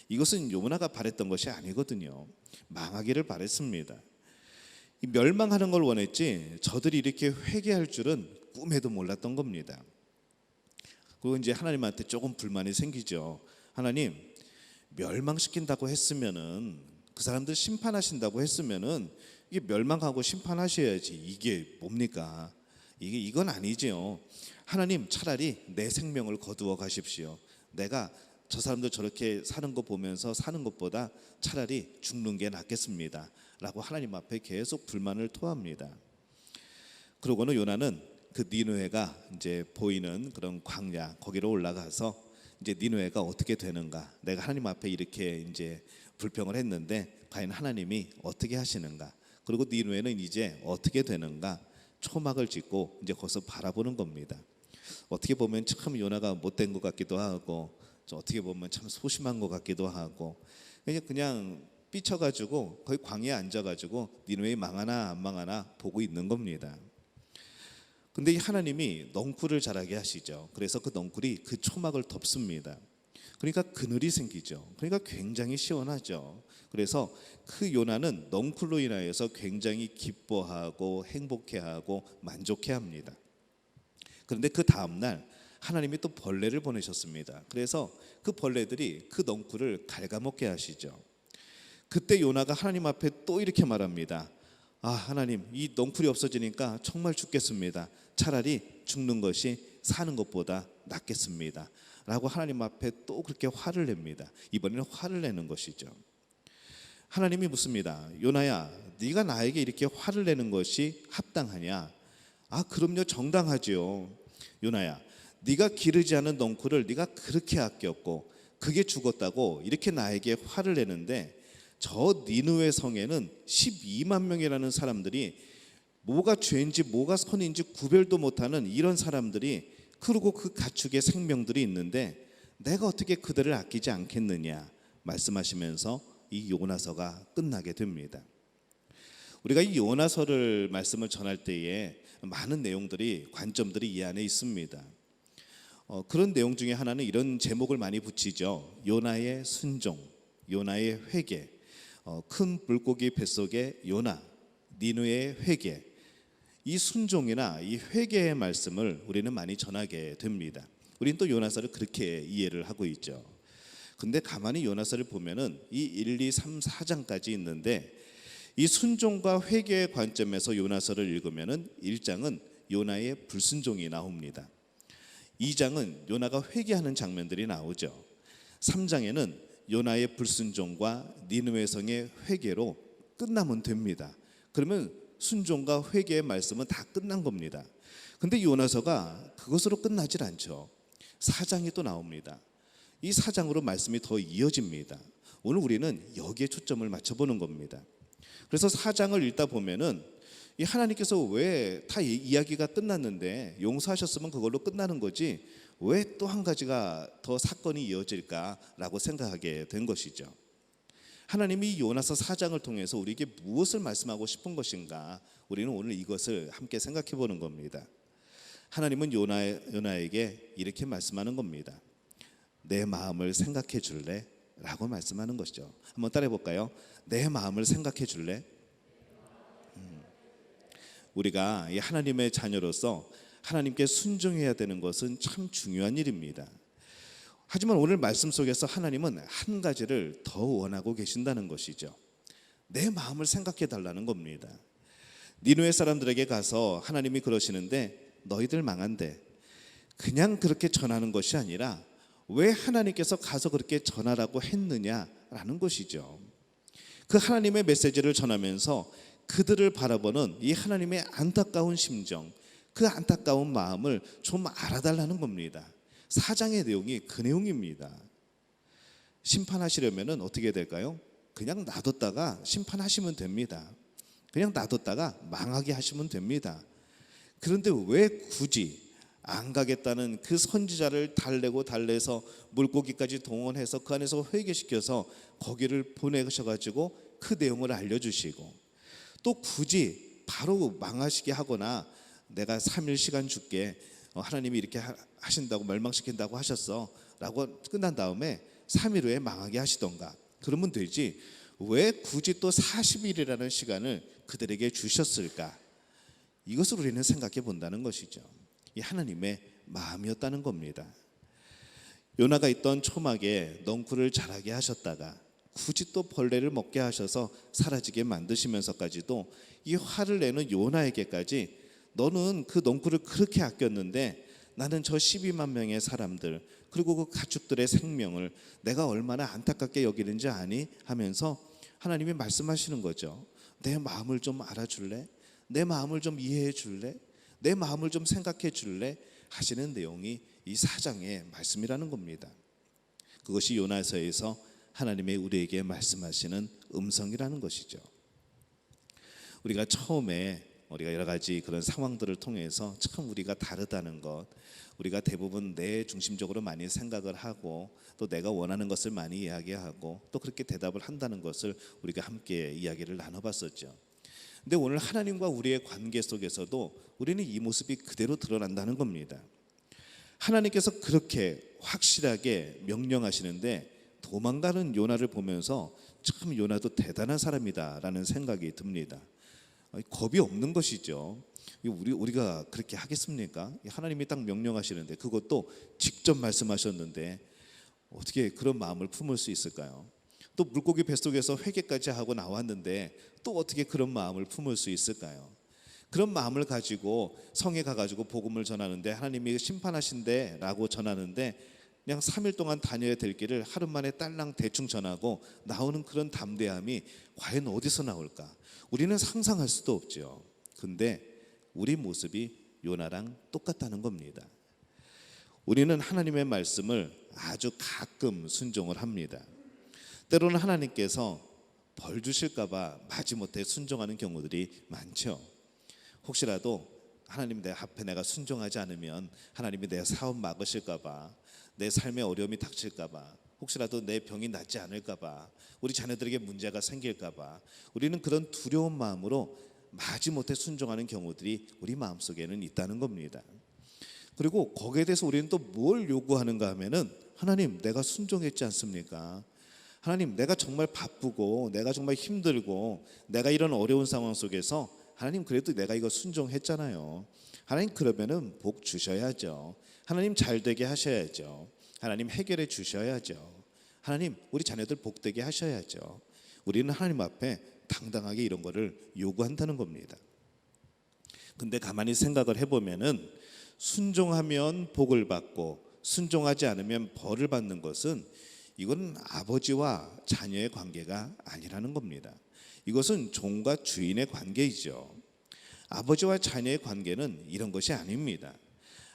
이것은 요나가 바랬던 것이 아니거든요. 망하기를 바랬습니다. 이 멸망하는 걸 원했지 저들이 이렇게 회개할 줄은 꿈에도 몰랐던 겁니다. 그리고 이제 하나님한테 조금 불만이 생기죠. 하나님, 멸망시킨다고 했으면은, 그 사람들 심판하신다고 했으면은 이게 멸망하고 심판하셔야지. 이게 뭡니까? 이건 아니지요. 하나님, 차라리 내 생명을 거두어 가십시오. 내가 저 사람들 저렇게 사는 거 보면서 사는 것보다 차라리 죽는 게 낫겠습니다. 라고 하나님 앞에 계속 불만을 토합니다. 그러고는 요나는 그 니느웨가 이제 보이는 그런 광야 거기로 올라가서 이제 니느웨가 어떻게 되는가, 내가 하나님 앞에 이렇게 이제 불평을 했는데 과연 하나님이 어떻게 하시는가, 그리고 니느웨는 이제 어떻게 되는가 초막을 짓고 이제 거기서 바라보는 겁니다. 어떻게 보면 참 요나가 못된 것 같기도 하고, 어떻게 보면 참 소심한 것 같기도 하고, 그냥 삐쳐가지고 거의 광야에 앉아가지고 니느웨 망하나 안 망하나 보고 있는 겁니다. 근데 이 하나님이 넝쿨을 자라게 하시죠. 그래서 그 넝쿨이 그 초막을 덮습니다. 그러니까 그늘이 생기죠. 그러니까 굉장히 시원하죠. 그래서 그 요나는 넝쿨로 인하여서 굉장히 기뻐하고 행복해하고 만족해합니다. 그런데 그 다음 날 하나님이 또 벌레를 보내셨습니다. 그래서 그 벌레들이 그 넝쿨을 갉아먹게 하시죠. 그때 요나가 하나님 앞에 또 이렇게 말합니다. 아, 하나님, 이 넝쿨이 없어지니까 정말 죽겠습니다. 차라리 죽는 것이 사는 것보다 낫겠습니다. 라고 하나님 앞에 또 그렇게 화를 냅니다. 이번에는 화를 내는 것이죠. 하나님이 묻습니다. 요나야, 네가 나에게 이렇게 화를 내는 것이 합당하냐? 아, 그럼요, 정당하지요. 요나야, 네가 기르지 않은 넝쿨을 네가 그렇게 아꼈고 그게 죽었다고 이렇게 나에게 화를 내는데, 저 니느웨 성에는 12만 명이라는 사람들이 뭐가 죄인지 뭐가 선인지 구별도 못하는 이런 사람들이, 그리고 그 가축의 생명들이 있는데 내가 어떻게 그들을 아끼지 않겠느냐 말씀하시면서 이 요나서가 끝나게 됩니다. 우리가 이 요나서를 말씀을 전할 때에 많은 내용들이, 관점들이 이 안에 있습니다. 그런 내용 중에 하나는 이런 제목을 많이 붙이죠. 요나의 순종, 요나의 회개, 큰 물고기 뱃속의 요나, 니느웨의 회개. 이 순종이나 이 회개의 말씀을 우리는 많이 전하게 됩니다. 우리는 또 요나서를 그렇게 이해를 하고 있죠. 근데 가만히 요나서를 보면은 이 1, 2, 3, 4장까지 있는데, 이 순종과 회개의 관점에서 요나서를 읽으면은 1장은 요나의 불순종이 나옵니다. 2장은 요나가 회개하는 장면들이 나오죠. 3장에는 요나의 불순종과 니느웨 성의 회개로 끝나면 됩니다. 그러면 순종과 회개의 말씀은 다 끝난 겁니다. 근데 요나서가 그것으로 끝나질 않죠. 4장이 또 나옵니다. 이 4장으로 말씀이 더 이어집니다. 오늘 우리는 여기에 초점을 맞춰보는 겁니다. 그래서 4장을 읽다 보면은 이 하나님께서 왜 다 이야기가 끝났는데 용서하셨으면 그걸로 끝나는 거지 왜 또 한 가지가 더 사건이 이어질까라고 생각하게 된 것이죠. 하나님이 요나서 4장을 통해서 우리에게 무엇을 말씀하고 싶은 것인가, 우리는 오늘 이것을 함께 생각해 보는 겁니다. 하나님은 요나에게 이렇게 말씀하는 겁니다. 내 마음을 생각해 줄래? 라고 말씀하는 것이죠. 한번 따라해 볼까요? 내 마음을 생각해 줄래? 우리가 이 하나님의 자녀로서 하나님께 순종해야 되는 것은 참 중요한 일입니다. 하지만 오늘 말씀 속에서 하나님은 한 가지를 더 원하고 계신다는 것이죠. 내 마음을 생각해 달라는 겁니다. 니느웨 사람들에게 가서 하나님이 그러시는데, 너희들 망한데, 그냥 그렇게 전하는 것이 아니라 왜 하나님께서 가서 그렇게 전하라고 했느냐라는 것이죠. 그 하나님의 메시지를 전하면서 그들을 바라보는 이 하나님의 안타까운 심정, 그 안타까운 마음을 좀 알아달라는 겁니다. 4장의 내용이 그 내용입니다. 심판하시려면 어떻게 될까요? 그냥 놔뒀다가 심판하시면 됩니다. 그냥 놔뒀다가 망하게 하시면 됩니다. 그런데 왜 굳이 안 가겠다는 그 선지자를 달래서 물고기까지 동원해서 그 안에서 회개시켜서 거기를 보내셔가지고 그 내용을 알려주시고, 또 굳이 바로 망하시게 하거나 내가 3일 시간 줄게. 하나님이 이렇게 하신다고 멸망시킨다고 하셨어 라고 끝난 다음에 3일 후에 망하게 하시던가 그러면 되지 왜 굳이 또 40일이라는 시간을 그들에게 주셨을까? 이것을 우리는 생각해 본다는 것이죠. 이 하나님의 마음이었다는 겁니다. 요나가 있던 초막에 넝쿨을 자라게 하셨다가 굳이 또 벌레를 먹게 하셔서 사라지게 만드시면서까지도 이 화를 내는 요나에게까지 너는 그 넝쿨을 그렇게 아꼈는데 나는 저 12만 명의 사람들 그리고 그 가축들의 생명을 내가 얼마나 안타깝게 여기는지 아니? 하면서 하나님이 말씀하시는 거죠. 내 마음을 좀 알아줄래? 내 마음을 좀 이해해 줄래? 내 마음을 좀 생각해 줄래? 하시는 내용이 이 4장의 말씀이라는 겁니다. 그것이 요나서에서 하나님의 우리에게 말씀하시는 음성이라는 것이죠. 우리가 처음에 우리가 여러 가지 그런 상황들을 통해서 참 우리가 다르다는 것, 우리가 대부분 내 중심적으로 많이 생각을 하고 또 내가 원하는 것을 많이 이야기하고 또 그렇게 대답을 한다는 것을 우리가 함께 이야기를 나눠봤었죠. 근데 오늘 하나님과 우리의 관계 속에서도 우리는 이 모습이 그대로 드러난다는 겁니다. 하나님께서 그렇게 확실하게 명령하시는데 도망가는 요나를 보면서 참 요나도 대단한 사람이다라는 생각이 듭니다. 겁이 없는 것이죠. 우리가 그렇게 하겠습니까? 하나님이 딱 명령하시는데 그것도 직접 말씀하셨는데 어떻게 그런 마음을 품을 수 있을까요? 또 물고기 뱃속에서 회개까지 하고 나왔는데 또 어떻게 그런 마음을 품을 수 있을까요? 그런 마음을 가지고 성에 가가지고 복음을 전하는데 하나님이 심판하신대 라고 전하는데 그냥 3일 동안 다녀야 될 길을 하루 만에 딸랑 대충 전하고 나오는 그런 담대함이 과연 어디서 나올까? 우리는 상상할 수도 없죠. 근데 우리 모습이 요나랑 똑같다는 겁니다. 우리는 하나님의 말씀을 아주 가끔 순종을 합니다. 때로는 하나님께서 벌 주실까 봐 마지못해 순종하는 경우들이 많죠. 혹시라도 하나님 내 앞에 내가 순종하지 않으면 하나님이 내 사업 막으실까 봐, 내 삶에 어려움이 닥칠까 봐, 혹시라도 내 병이 낫지 않을까 봐, 우리 자녀들에게 문제가 생길까 봐 우리는 그런 두려운 마음으로 마지못해 순종하는 경우들이 우리 마음속에는 있다는 겁니다. 그리고 거기에 대해서 우리는 또 뭘 요구하는가 하면은 하나님 내가 순종했지 않습니까? 하나님 내가 정말 바쁘고 내가 정말 힘들고 내가 이런 어려운 상황 속에서 하나님 그래도 내가 이거 순종했잖아요. 하나님 그러면은 복 주셔야죠. 하나님 잘 되게 하셔야죠. 하나님 해결해 주셔야죠. 하나님 우리 자녀들 복되게 하셔야죠. 우리는 하나님 앞에 당당하게 이런 거를 요구한다는 겁니다. 근데 가만히 생각을 해보면은 순종하면 복을 받고 순종하지 않으면 벌을 받는 것은 이건 아버지와 자녀의 관계가 아니라는 겁니다. 이것은 종과 주인의 관계이죠. 아버지와 자녀의 관계는 이런 것이 아닙니다.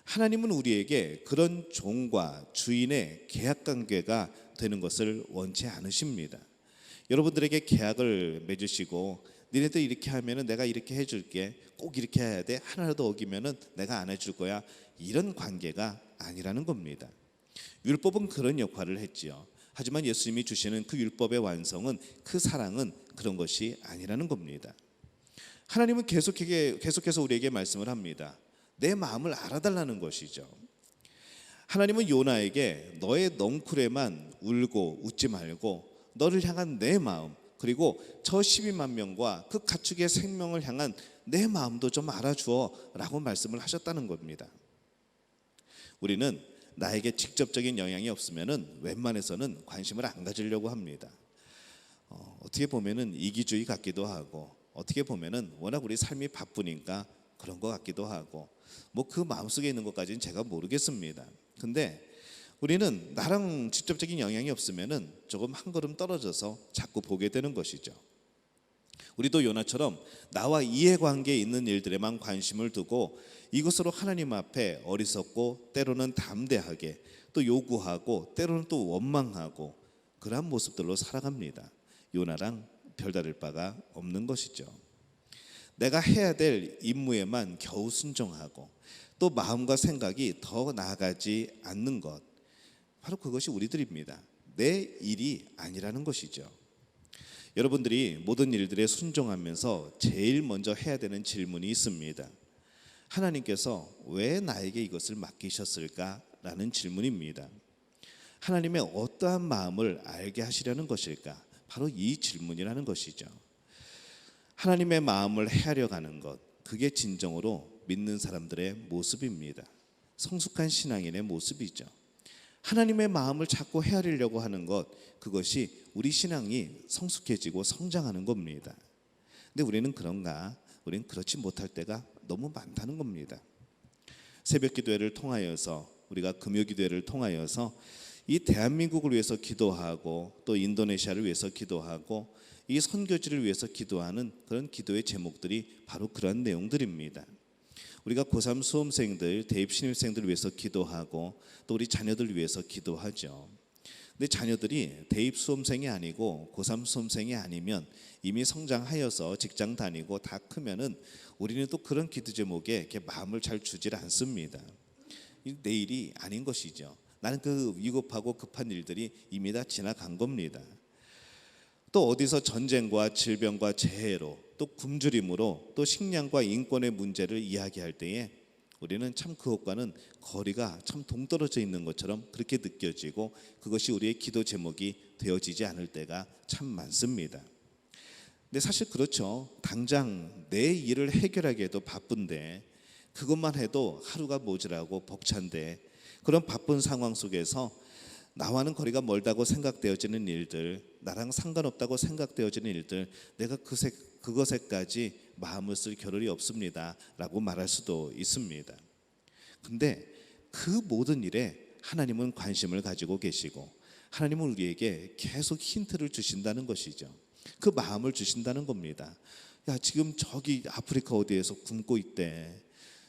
하나님은 우리에게 그런 종과 주인의 계약 관계가 되는 것을 원치 않으십니다. 여러분들에게 계약을 맺으시고 니네들 이렇게 하면은 내가 이렇게 해줄게, 꼭 이렇게 해야 돼, 하나라도 어기면은 내가 안 해줄 거야, 이런 관계가 아니라는 겁니다. 율법은 그런 역할을 했지요. 하지만 예수님이 주시는 그 율법의 완성은, 그 사랑은 그런 것이 아니라는 겁니다. 하나님은 계속해서 우리에게 말씀을 합니다. 내 마음을 알아달라는 것이죠. 하나님은 요나에게 너의 넝쿨에만 울고 웃지 말고 너를 향한 내 마음, 그리고 저 12만 명과 그 가축의 생명을 향한 내 마음도 좀 알아주어 라고 말씀을 하셨다는 겁니다. 우리는 나에게 직접적인 영향이 없으면은 웬만해서는 관심을 안 가지려고 합니다. 어떻게 보면은 이기주의 같기도 하고, 어떻게 보면은 워낙 우리 삶이 바쁘니까 그런 것 같기도 하고, 뭐 그 마음속에 있는 것까지는 제가 모르겠습니다. 근데 우리는 나랑 직접적인 영향이 없으면은 조금 한 걸음 떨어져서 자꾸 보게 되는 것이죠. 우리도 요나처럼 나와 이해관계에 있는 일들에만 관심을 두고 이것으로 하나님 앞에 어리석고 때로는 담대하게 또 요구하고 때로는 또 원망하고 그러한 모습들로 살아갑니다. 요나랑 별다를 바가 없는 것이죠. 내가 해야 될 임무에만 겨우 순종하고 또 마음과 생각이 더 나아가지 않는 것, 바로 그것이 우리들입니다. 내 일이 아니라는 것이죠. 여러분들이 모든 일들에 순종하면서 제일 먼저 해야 되는 질문이 있습니다. 하나님께서 왜 나에게 이것을 맡기셨을까라는 질문입니다. 하나님의 어떠한 마음을 알게 하시려는 것일까? 바로 이 질문이라는 것이죠. 하나님의 마음을 헤아려 가는 것, 그게 진정으로 믿는 사람들의 모습입니다. 성숙한 신앙인의 모습이죠. 하나님의 마음을 자꾸 헤아리려고 하는 것, 그것이 우리 신앙이 성숙해지고 성장하는 겁니다. 근데 우리는 그런가? 우리는 그렇지 못할 때가 너무 많다는 겁니다. 새벽 기도회를 통하여서, 우리가 금요 기도회를 통하여서 이 대한민국을 위해서 기도하고 또 인도네시아를 위해서 기도하고 이 선교지를 위해서 기도하는 그런 기도의 제목들이 바로 그런 내용들입니다. 우리가 고3 수험생들, 대입 신입생들을 위해서 기도하고 또 우리 자녀들을 위해서 기도하죠. 근데 자녀들이 대입 수험생이 아니고 고3 수험생이 아니면 이미 성장하여서 직장 다니고 다 크면은 우리는 또 그런 기도 제목에 이렇게 마음을 잘 주질 않습니다. 내일이 아닌 것이죠. 나는 그 위급하고 급한 일들이 이미 다 지나간 겁니다. 또 어디서 전쟁과 질병과 재해로 또 굶주림으로 또 식량과 인권의 문제를 이야기할 때에 우리는 참 그것과는 거리가 참 동떨어져 있는 것처럼 그렇게 느껴지고 그것이 우리의 기도 제목이 되어지지 않을 때가 참 많습니다. 근데 사실 그렇죠. 당장 내 일을 해결하기에도 바쁜데 그것만 해도 하루가 모자라고 벅찬데 그런 바쁜 상황 속에서 나와는 거리가 멀다고 생각되어지는 일들, 나랑 상관없다고 생각되어지는 일들, 내가 그것에까지 마음을 쓸 겨를이 없습니다 라고 말할 수도 있습니다. 근데 그 모든 일에 하나님은 관심을 가지고 계시고 하나님은 우리에게 계속 힌트를 주신다는 것이죠. 그 마음을 주신다는 겁니다. 야, 지금 저기 아프리카 어디에서 굶고 있대.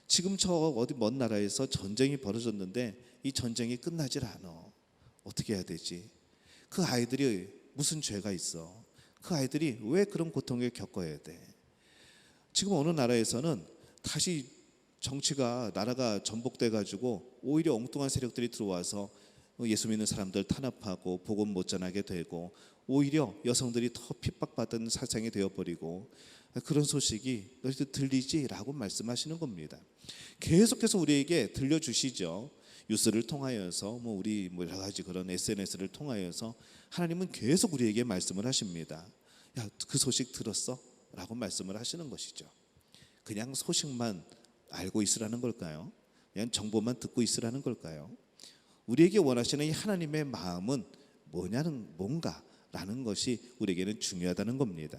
지금 저 어디 먼 나라에서 전쟁이 벌어졌는데 이 전쟁이 끝나질 않아. 어떻게 해야 되지? 그 아이들이 무슨 죄가 있어? 그 아이들이 왜 그런 고통을 겪어야 돼? 지금 어느 나라에서는 다시 정치가 나라가 전복돼 가지고 오히려 엉뚱한 세력들이 들어와서 예수 믿는 사람들 탄압하고 복음 못 전하게 되고 오히려 여성들이 더 핍박받는 사상이 되어버리고 그런 소식이 너희들 들리지라고 말씀하시는 겁니다. 계속해서 우리에게 들려주시죠. 뉴스를 통하여서 우리 여러 가지 그런 SNS를 통하여서 하나님은 계속 우리에게 말씀을 하십니다. 야, 그 소식 들었어? 라고 말씀을 하시는 것이죠. 그냥 소식만 알고 있으라는 걸까요? 그냥 정보만 듣고 있으라는 걸까요? 우리에게 원하시는 이 하나님의 마음은 뭔가라는 것이 우리에게는 중요하다는 겁니다.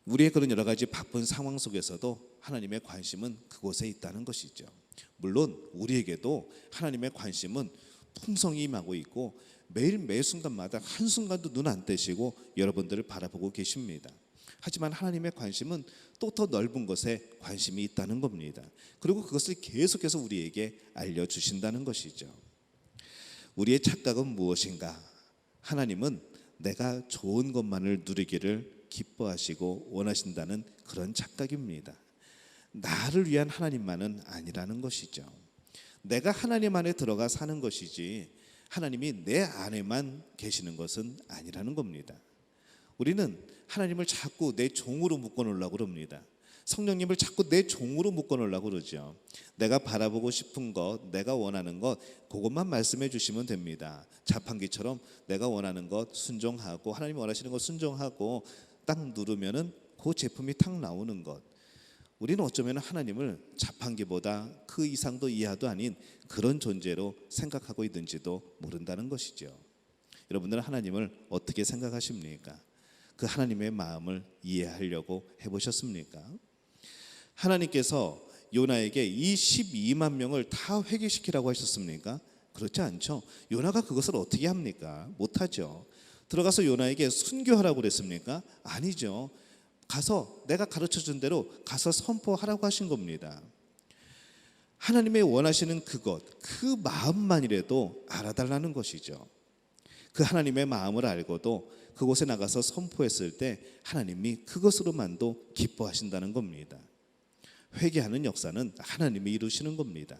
우리의 그런 여러 가지 바쁜 상황 속에서도 하나님의 관심은 그곳에 있다는 것이죠. 물론 우리에게도 하나님의 관심은 풍성히 임하고 있고 매일 매 순간마다 한순간도 눈 안 떼시고 여러분들을 바라보고 계십니다. 하지만 하나님의 관심은 또 더 넓은 것에 관심이 있다는 겁니다. 그리고 그것을 계속해서 우리에게 알려주신다는 것이죠. 우리의 착각은 무엇인가? 하나님은 내가 좋은 것만을 누리기를 기뻐하시고 원하신다는 그런 착각입니다. 나를 위한 하나님만은 아니라는 것이죠. 내가 하나님 안에 들어가 사는 것이지 하나님이 내 안에만 계시는 것은 아니라는 겁니다. 우리는 하나님을 자꾸 내 종으로 묶어놓으려고 그럽니다. 성령님을 자꾸 내 종으로 묶어놓으려고 그러죠. 내가 바라보고 싶은 것, 내가 원하는 것 그것만 말씀해 주시면 됩니다. 자판기처럼 내가 원하는 것 순종하고 하나님이 원하시는 것 순종하고 딱 누르면은 그 제품이 탁 나오는 것. 우리는 어쩌면 하나님을 자판기보다 그 이상도 이하도 아닌 그런 존재로 생각하고 있는지도 모른다는 것이죠. 여러분들은 하나님을 어떻게 생각하십니까? 그 하나님의 마음을 이해하려고 해보셨습니까? 하나님께서 요나에게 이 12만 명을 다 회개시키라고 하셨습니까? 그렇지 않죠. 요나가 그것을 어떻게 합니까? 못하죠. 들어가서 요나에게 순교하라고 그랬습니까? 아니죠. 가서 내가 가르쳐준 대로 가서 선포하라고 하신 겁니다. 하나님의 원하시는 그것, 그 마음만이라도 알아달라는 것이죠. 그 하나님의 마음을 알고도 그곳에 나가서 선포했을 때 하나님이 그것으로만도 기뻐하신다는 겁니다. 회개하는 역사는 하나님이 이루시는 겁니다.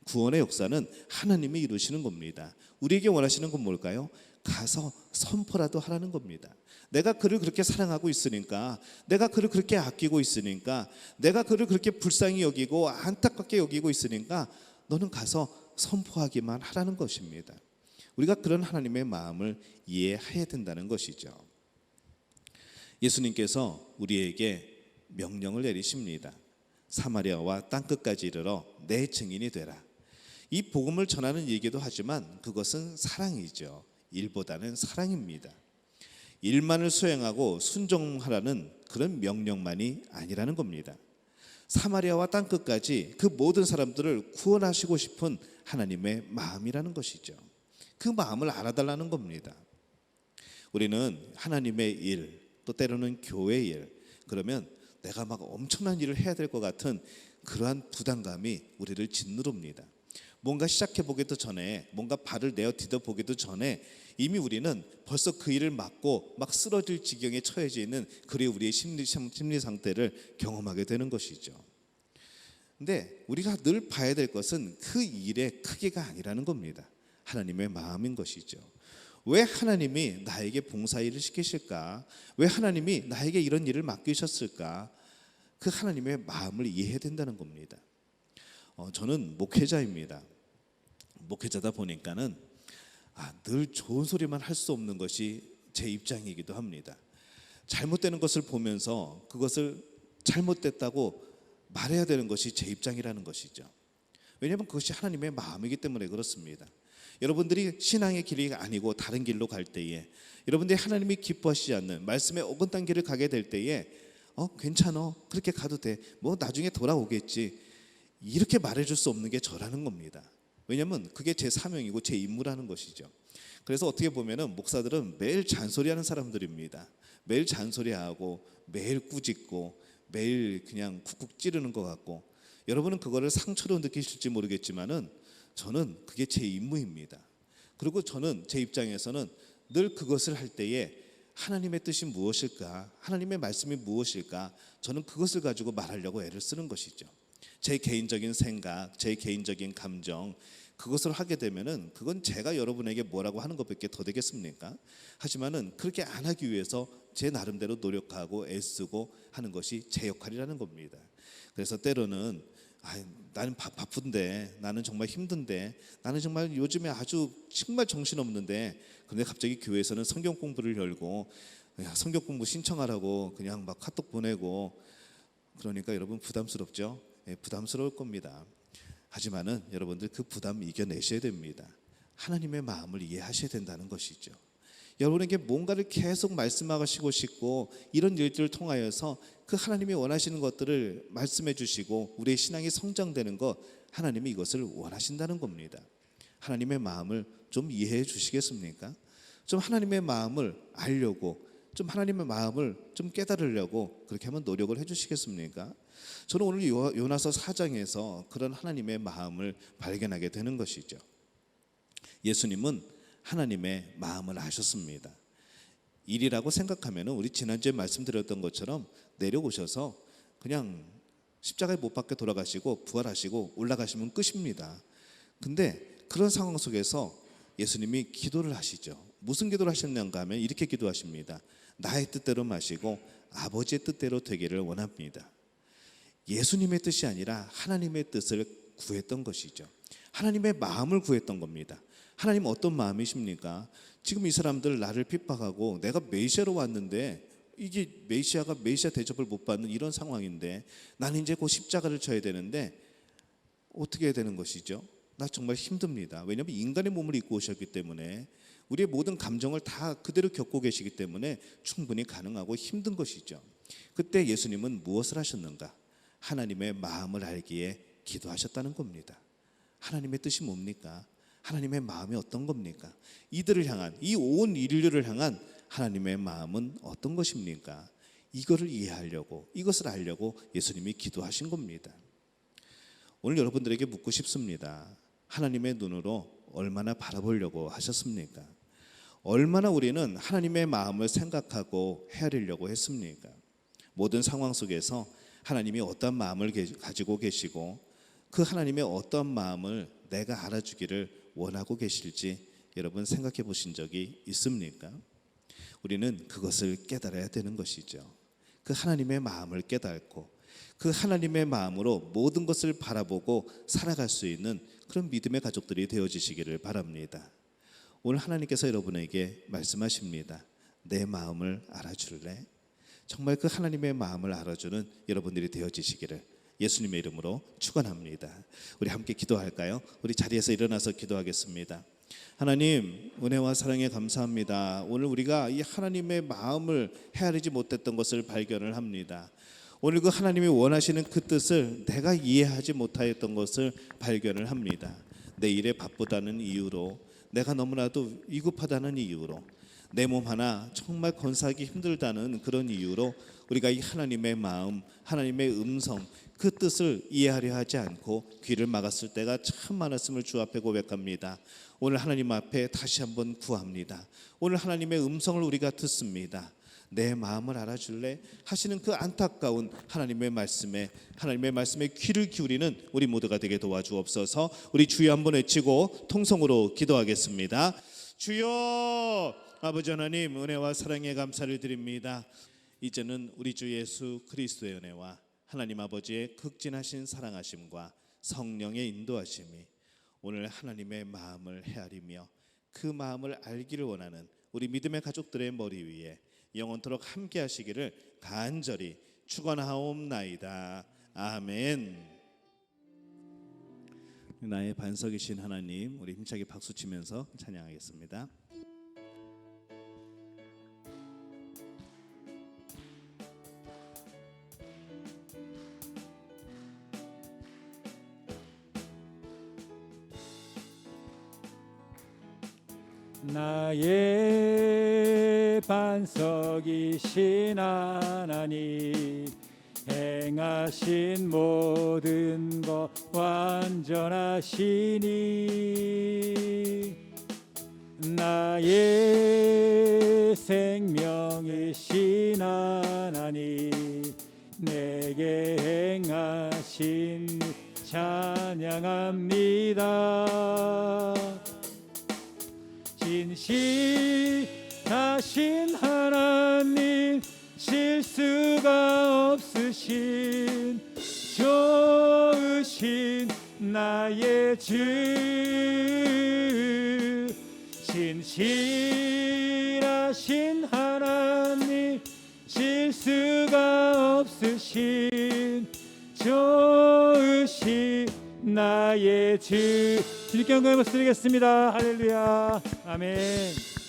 구원의 역사는 하나님이 이루시는 겁니다. 우리에게 원하시는 건 뭘까요? 가서 선포라도 하라는 겁니다. 내가 그를 그렇게 사랑하고 있으니까, 내가 그를 그렇게 아끼고 있으니까, 내가 그를 그렇게 불쌍히 여기고 안타깝게 여기고 있으니까 너는 가서 선포하기만 하라는 것입니다. 우리가 그런 하나님의 마음을 이해해야 된다는 것이죠. 예수님께서 우리에게 명령을 내리십니다. 사마리아와 땅끝까지 이르러 내 증인이 되라. 이 복음을 전하는 얘기도 하지만 그것은 사랑이죠. 일보다는 사랑입니다. 일만을 수행하고 순종하라는 그런 명령만이 아니라는 겁니다. 사마리아와 땅끝까지 그 모든 사람들을 구원하시고 싶은 하나님의 마음이라는 것이죠. 그 마음을 알아달라는 겁니다. 우리는 하나님의 일, 또 때로는 교회 일, 그러면 내가 막 엄청난 일을 해야 될 것 같은 그러한 부담감이 우리를 짓누릅니다. 뭔가 시작해 보기도 전에, 뭔가 발을 내어 디뎌 보기도 전에 이미 우리는 벌써 그 일을 맡고 막 쓰러질 지경에 처해져 있는 그리 우리의 심리 상태를 경험하게 되는 것이죠. 근데 우리가 늘 봐야 될 것은 그 일의 크기가 아니라는 겁니다. 하나님의 마음인 것이죠. 왜 하나님이 나에게 봉사일을 시키실까? 왜 하나님이 나에게 이런 일을 맡기셨을까? 그 하나님의 마음을 이해해야 된다는 겁니다. 저는 목회자입니다. 목회자다 보니까는 늘 좋은 소리만 할 수 없는 것이 제 입장이기도 합니다. 잘못되는 것을 보면서 그것을 잘못됐다고 말해야 되는 것이 제 입장이라는 것이죠. 왜냐하면 그것이 하나님의 마음이기 때문에 그렇습니다. 여러분들이 신앙의 길이 아니고 다른 길로 갈 때에, 여러분들이 하나님이 기뻐하시지 않는 말씀에 어긋난 길을 가게 될 때에 괜찮아, 그렇게 가도 돼, 뭐 나중에 돌아오겠지, 이렇게 말해줄 수 없는 게 저라는 겁니다. 왜냐하면 그게 제 사명이고 제 임무라는 것이죠. 그래서 어떻게 보면은 목사들은 매일 잔소리하는 사람들입니다. 매일 잔소리하고 매일 꾸짖고 매일 그냥 쿡쿡 찌르는 것 같고, 여러분은 그거를 상처로 느끼실지 모르겠지만은 저는 그게 제 임무입니다. 그리고 저는 제 입장에서는 늘 그것을 할 때에 하나님의 뜻이 무엇일까, 하나님의 말씀이 무엇일까, 저는 그것을 가지고 말하려고 애를 쓰는 것이죠. 제 개인적인 생각, 제 개인적인 감정, 그것을 하게 되면은 그건 제가 여러분에게 뭐라고 하는 것밖에 더 되겠습니까? 하지만은 그렇게 안 하기 위해서 제 나름대로 노력하고 애쓰고 하는 것이 제 역할이라는 겁니다. 그래서 때로는 나는 바쁜데, 나는 정말 힘든데, 나는 정말 요즘에 아주 정말 정신없는데, 그런데 갑자기 교회에서는 성경 공부를 열고 성경 공부 신청하라고 그냥 막 카톡 보내고, 그러니까 여러분 부담스럽죠? 부담스러울 겁니다. 하지만은 여러분들 그 부담 이겨내셔야 됩니다. 하나님의 마음을 이해하셔야 된다는 것이죠. 여러분에게 뭔가를 계속 말씀하시고 싶고, 이런 일들을 통하여서 그 하나님이 원하시는 것들을 말씀해 주시고 우리의 신앙이 성장되는 것, 하나님이 이것을 원하신다는 겁니다. 하나님의 마음을 좀 이해해 주시겠습니까? 좀 하나님의 마음을 알려고, 좀 하나님의 마음을 좀 깨달으려고 그렇게 한번 노력을 해 주시겠습니까? 저는 오늘 요나서 4장에서 그런 하나님의 마음을 발견하게 되는 것이죠. 예수님은 하나님의 마음을 아셨습니다. 일이라고 생각하면 우리 지난주에 말씀드렸던 것처럼 내려오셔서 그냥 십자가에 못 박혀 돌아가시고 부활하시고 올라가시면 끝입니다. 근데 그런 상황 속에서 예수님이 기도를 하시죠. 무슨 기도를 하셨는가 하면 이렇게 기도하십니다. 나의 뜻대로 마시고 아버지의 뜻대로 되기를 원합니다. 예수님의 뜻이 아니라 하나님의 뜻을 구했던 것이죠. 하나님의 마음을 구했던 겁니다. 하나님 어떤 마음이십니까? 지금 이 사람들 나를 핍박하고 내가 메시아로 왔는데, 이게 메시아가 메시아 대접을 못 받는 이런 상황인데, 나는 이제 곧 십자가를 져야 되는데 어떻게 해야 되는 것이죠? 나 정말 힘듭니다. 왜냐하면 인간의 몸을 입고 오셨기 때문에 우리의 모든 감정을 다 그대로 겪고 계시기 때문에 충분히 가능하고 힘든 것이죠. 그때 예수님은 무엇을 하셨는가? 하나님의 마음을 알기에 기도하셨다는 겁니다. 하나님의 뜻이 뭡니까? 하나님의 마음이 어떤 겁니까? 이들을 향한, 이 온 인류를 향한 하나님의 마음은 어떤 것입니까? 이거를 이해하려고, 이것을 알려고 예수님이 기도하신 겁니다. 오늘 여러분들에게 묻고 싶습니다. 하나님의 눈으로 얼마나 바라보려고 하셨습니까? 얼마나 우리는 하나님의 마음을 생각하고 헤아리려고 했습니까? 모든 상황 속에서 하나님이 어떤 마음을 가지고 계시고 그 하나님의 어떤 마음을 내가 알아주기를 원하고 계실지 여러분 생각해 보신 적이 있습니까? 우리는 그것을 깨달아야 되는 것이죠. 그 하나님의 마음을 깨닫고 그 하나님의 마음으로 모든 것을 바라보고 살아갈 수 있는 그런 믿음의 가족들이 되어지시기를 바랍니다. 오늘 하나님께서 여러분에게 말씀하십니다. 내 마음을 알아줄래? 정말 그 하나님의 마음을 알아주는 여러분들이 되어지시기를 예수님의 이름으로 축원합니다. 우리 함께 기도할까요? 우리 자리에서 일어나서 기도하겠습니다. 하나님, 은혜와 사랑에 감사합니다. 오늘 우리가 이 하나님의 마음을 헤아리지 못했던 것을 발견을 합니다. 오늘 그 하나님이 원하시는 그 뜻을 내가 이해하지 못하였던 것을 발견을 합니다. 내 일에 바쁘다는 이유로, 내가 너무나도 위급하다는 이유로, 내 몸 하나 정말 건사하기 힘들다는 그런 이유로 우리가 이 하나님의 마음, 하나님의 음성, 그 뜻을 이해하려 하지 않고 귀를 막았을 때가 참 많았음을 주 앞에 고백합니다. 오늘 하나님 앞에 다시 한번 구합니다. 오늘 하나님의 음성을 우리가 듣습니다. 내 마음을 알아줄래? 하시는 그 안타까운 하나님의 말씀에 귀를 기울이는 우리 모두가 되게 도와주옵소서. 우리 주여 한번 외치고 통성으로 기도하겠습니다. 주여, 아버지 하나님, 은혜와 사랑에 감사를 드립니다. 이제는 우리 주 예수 그리스도의 은혜와 하나님 아버지의 극진하신 사랑하심과 성령의 인도하심이 오늘 하나님의 마음을 헤아리며 그 마음을 알기를 원하는 우리 믿음의 가족들의 머리 위에 영원토록 함께 하시기를 간절히 축원하옵나이다. 아멘. 나의 반석이신 하나님, 우리 힘차게 박수 치면서 찬양하겠습니다. 나의 반석이신 하나님, 행하신 모든 것 완전하시니 나의 생명이신 하나님, 내게 행하신 찬양합니다. 진실하신 하나님, 실수가 없으신 좋으신 나의 주, 진실하신 하나님, 실수가 없으신 좋으신 나의 주. 주님께 영광을 드리겠습니다. 할렐루야. 아멘.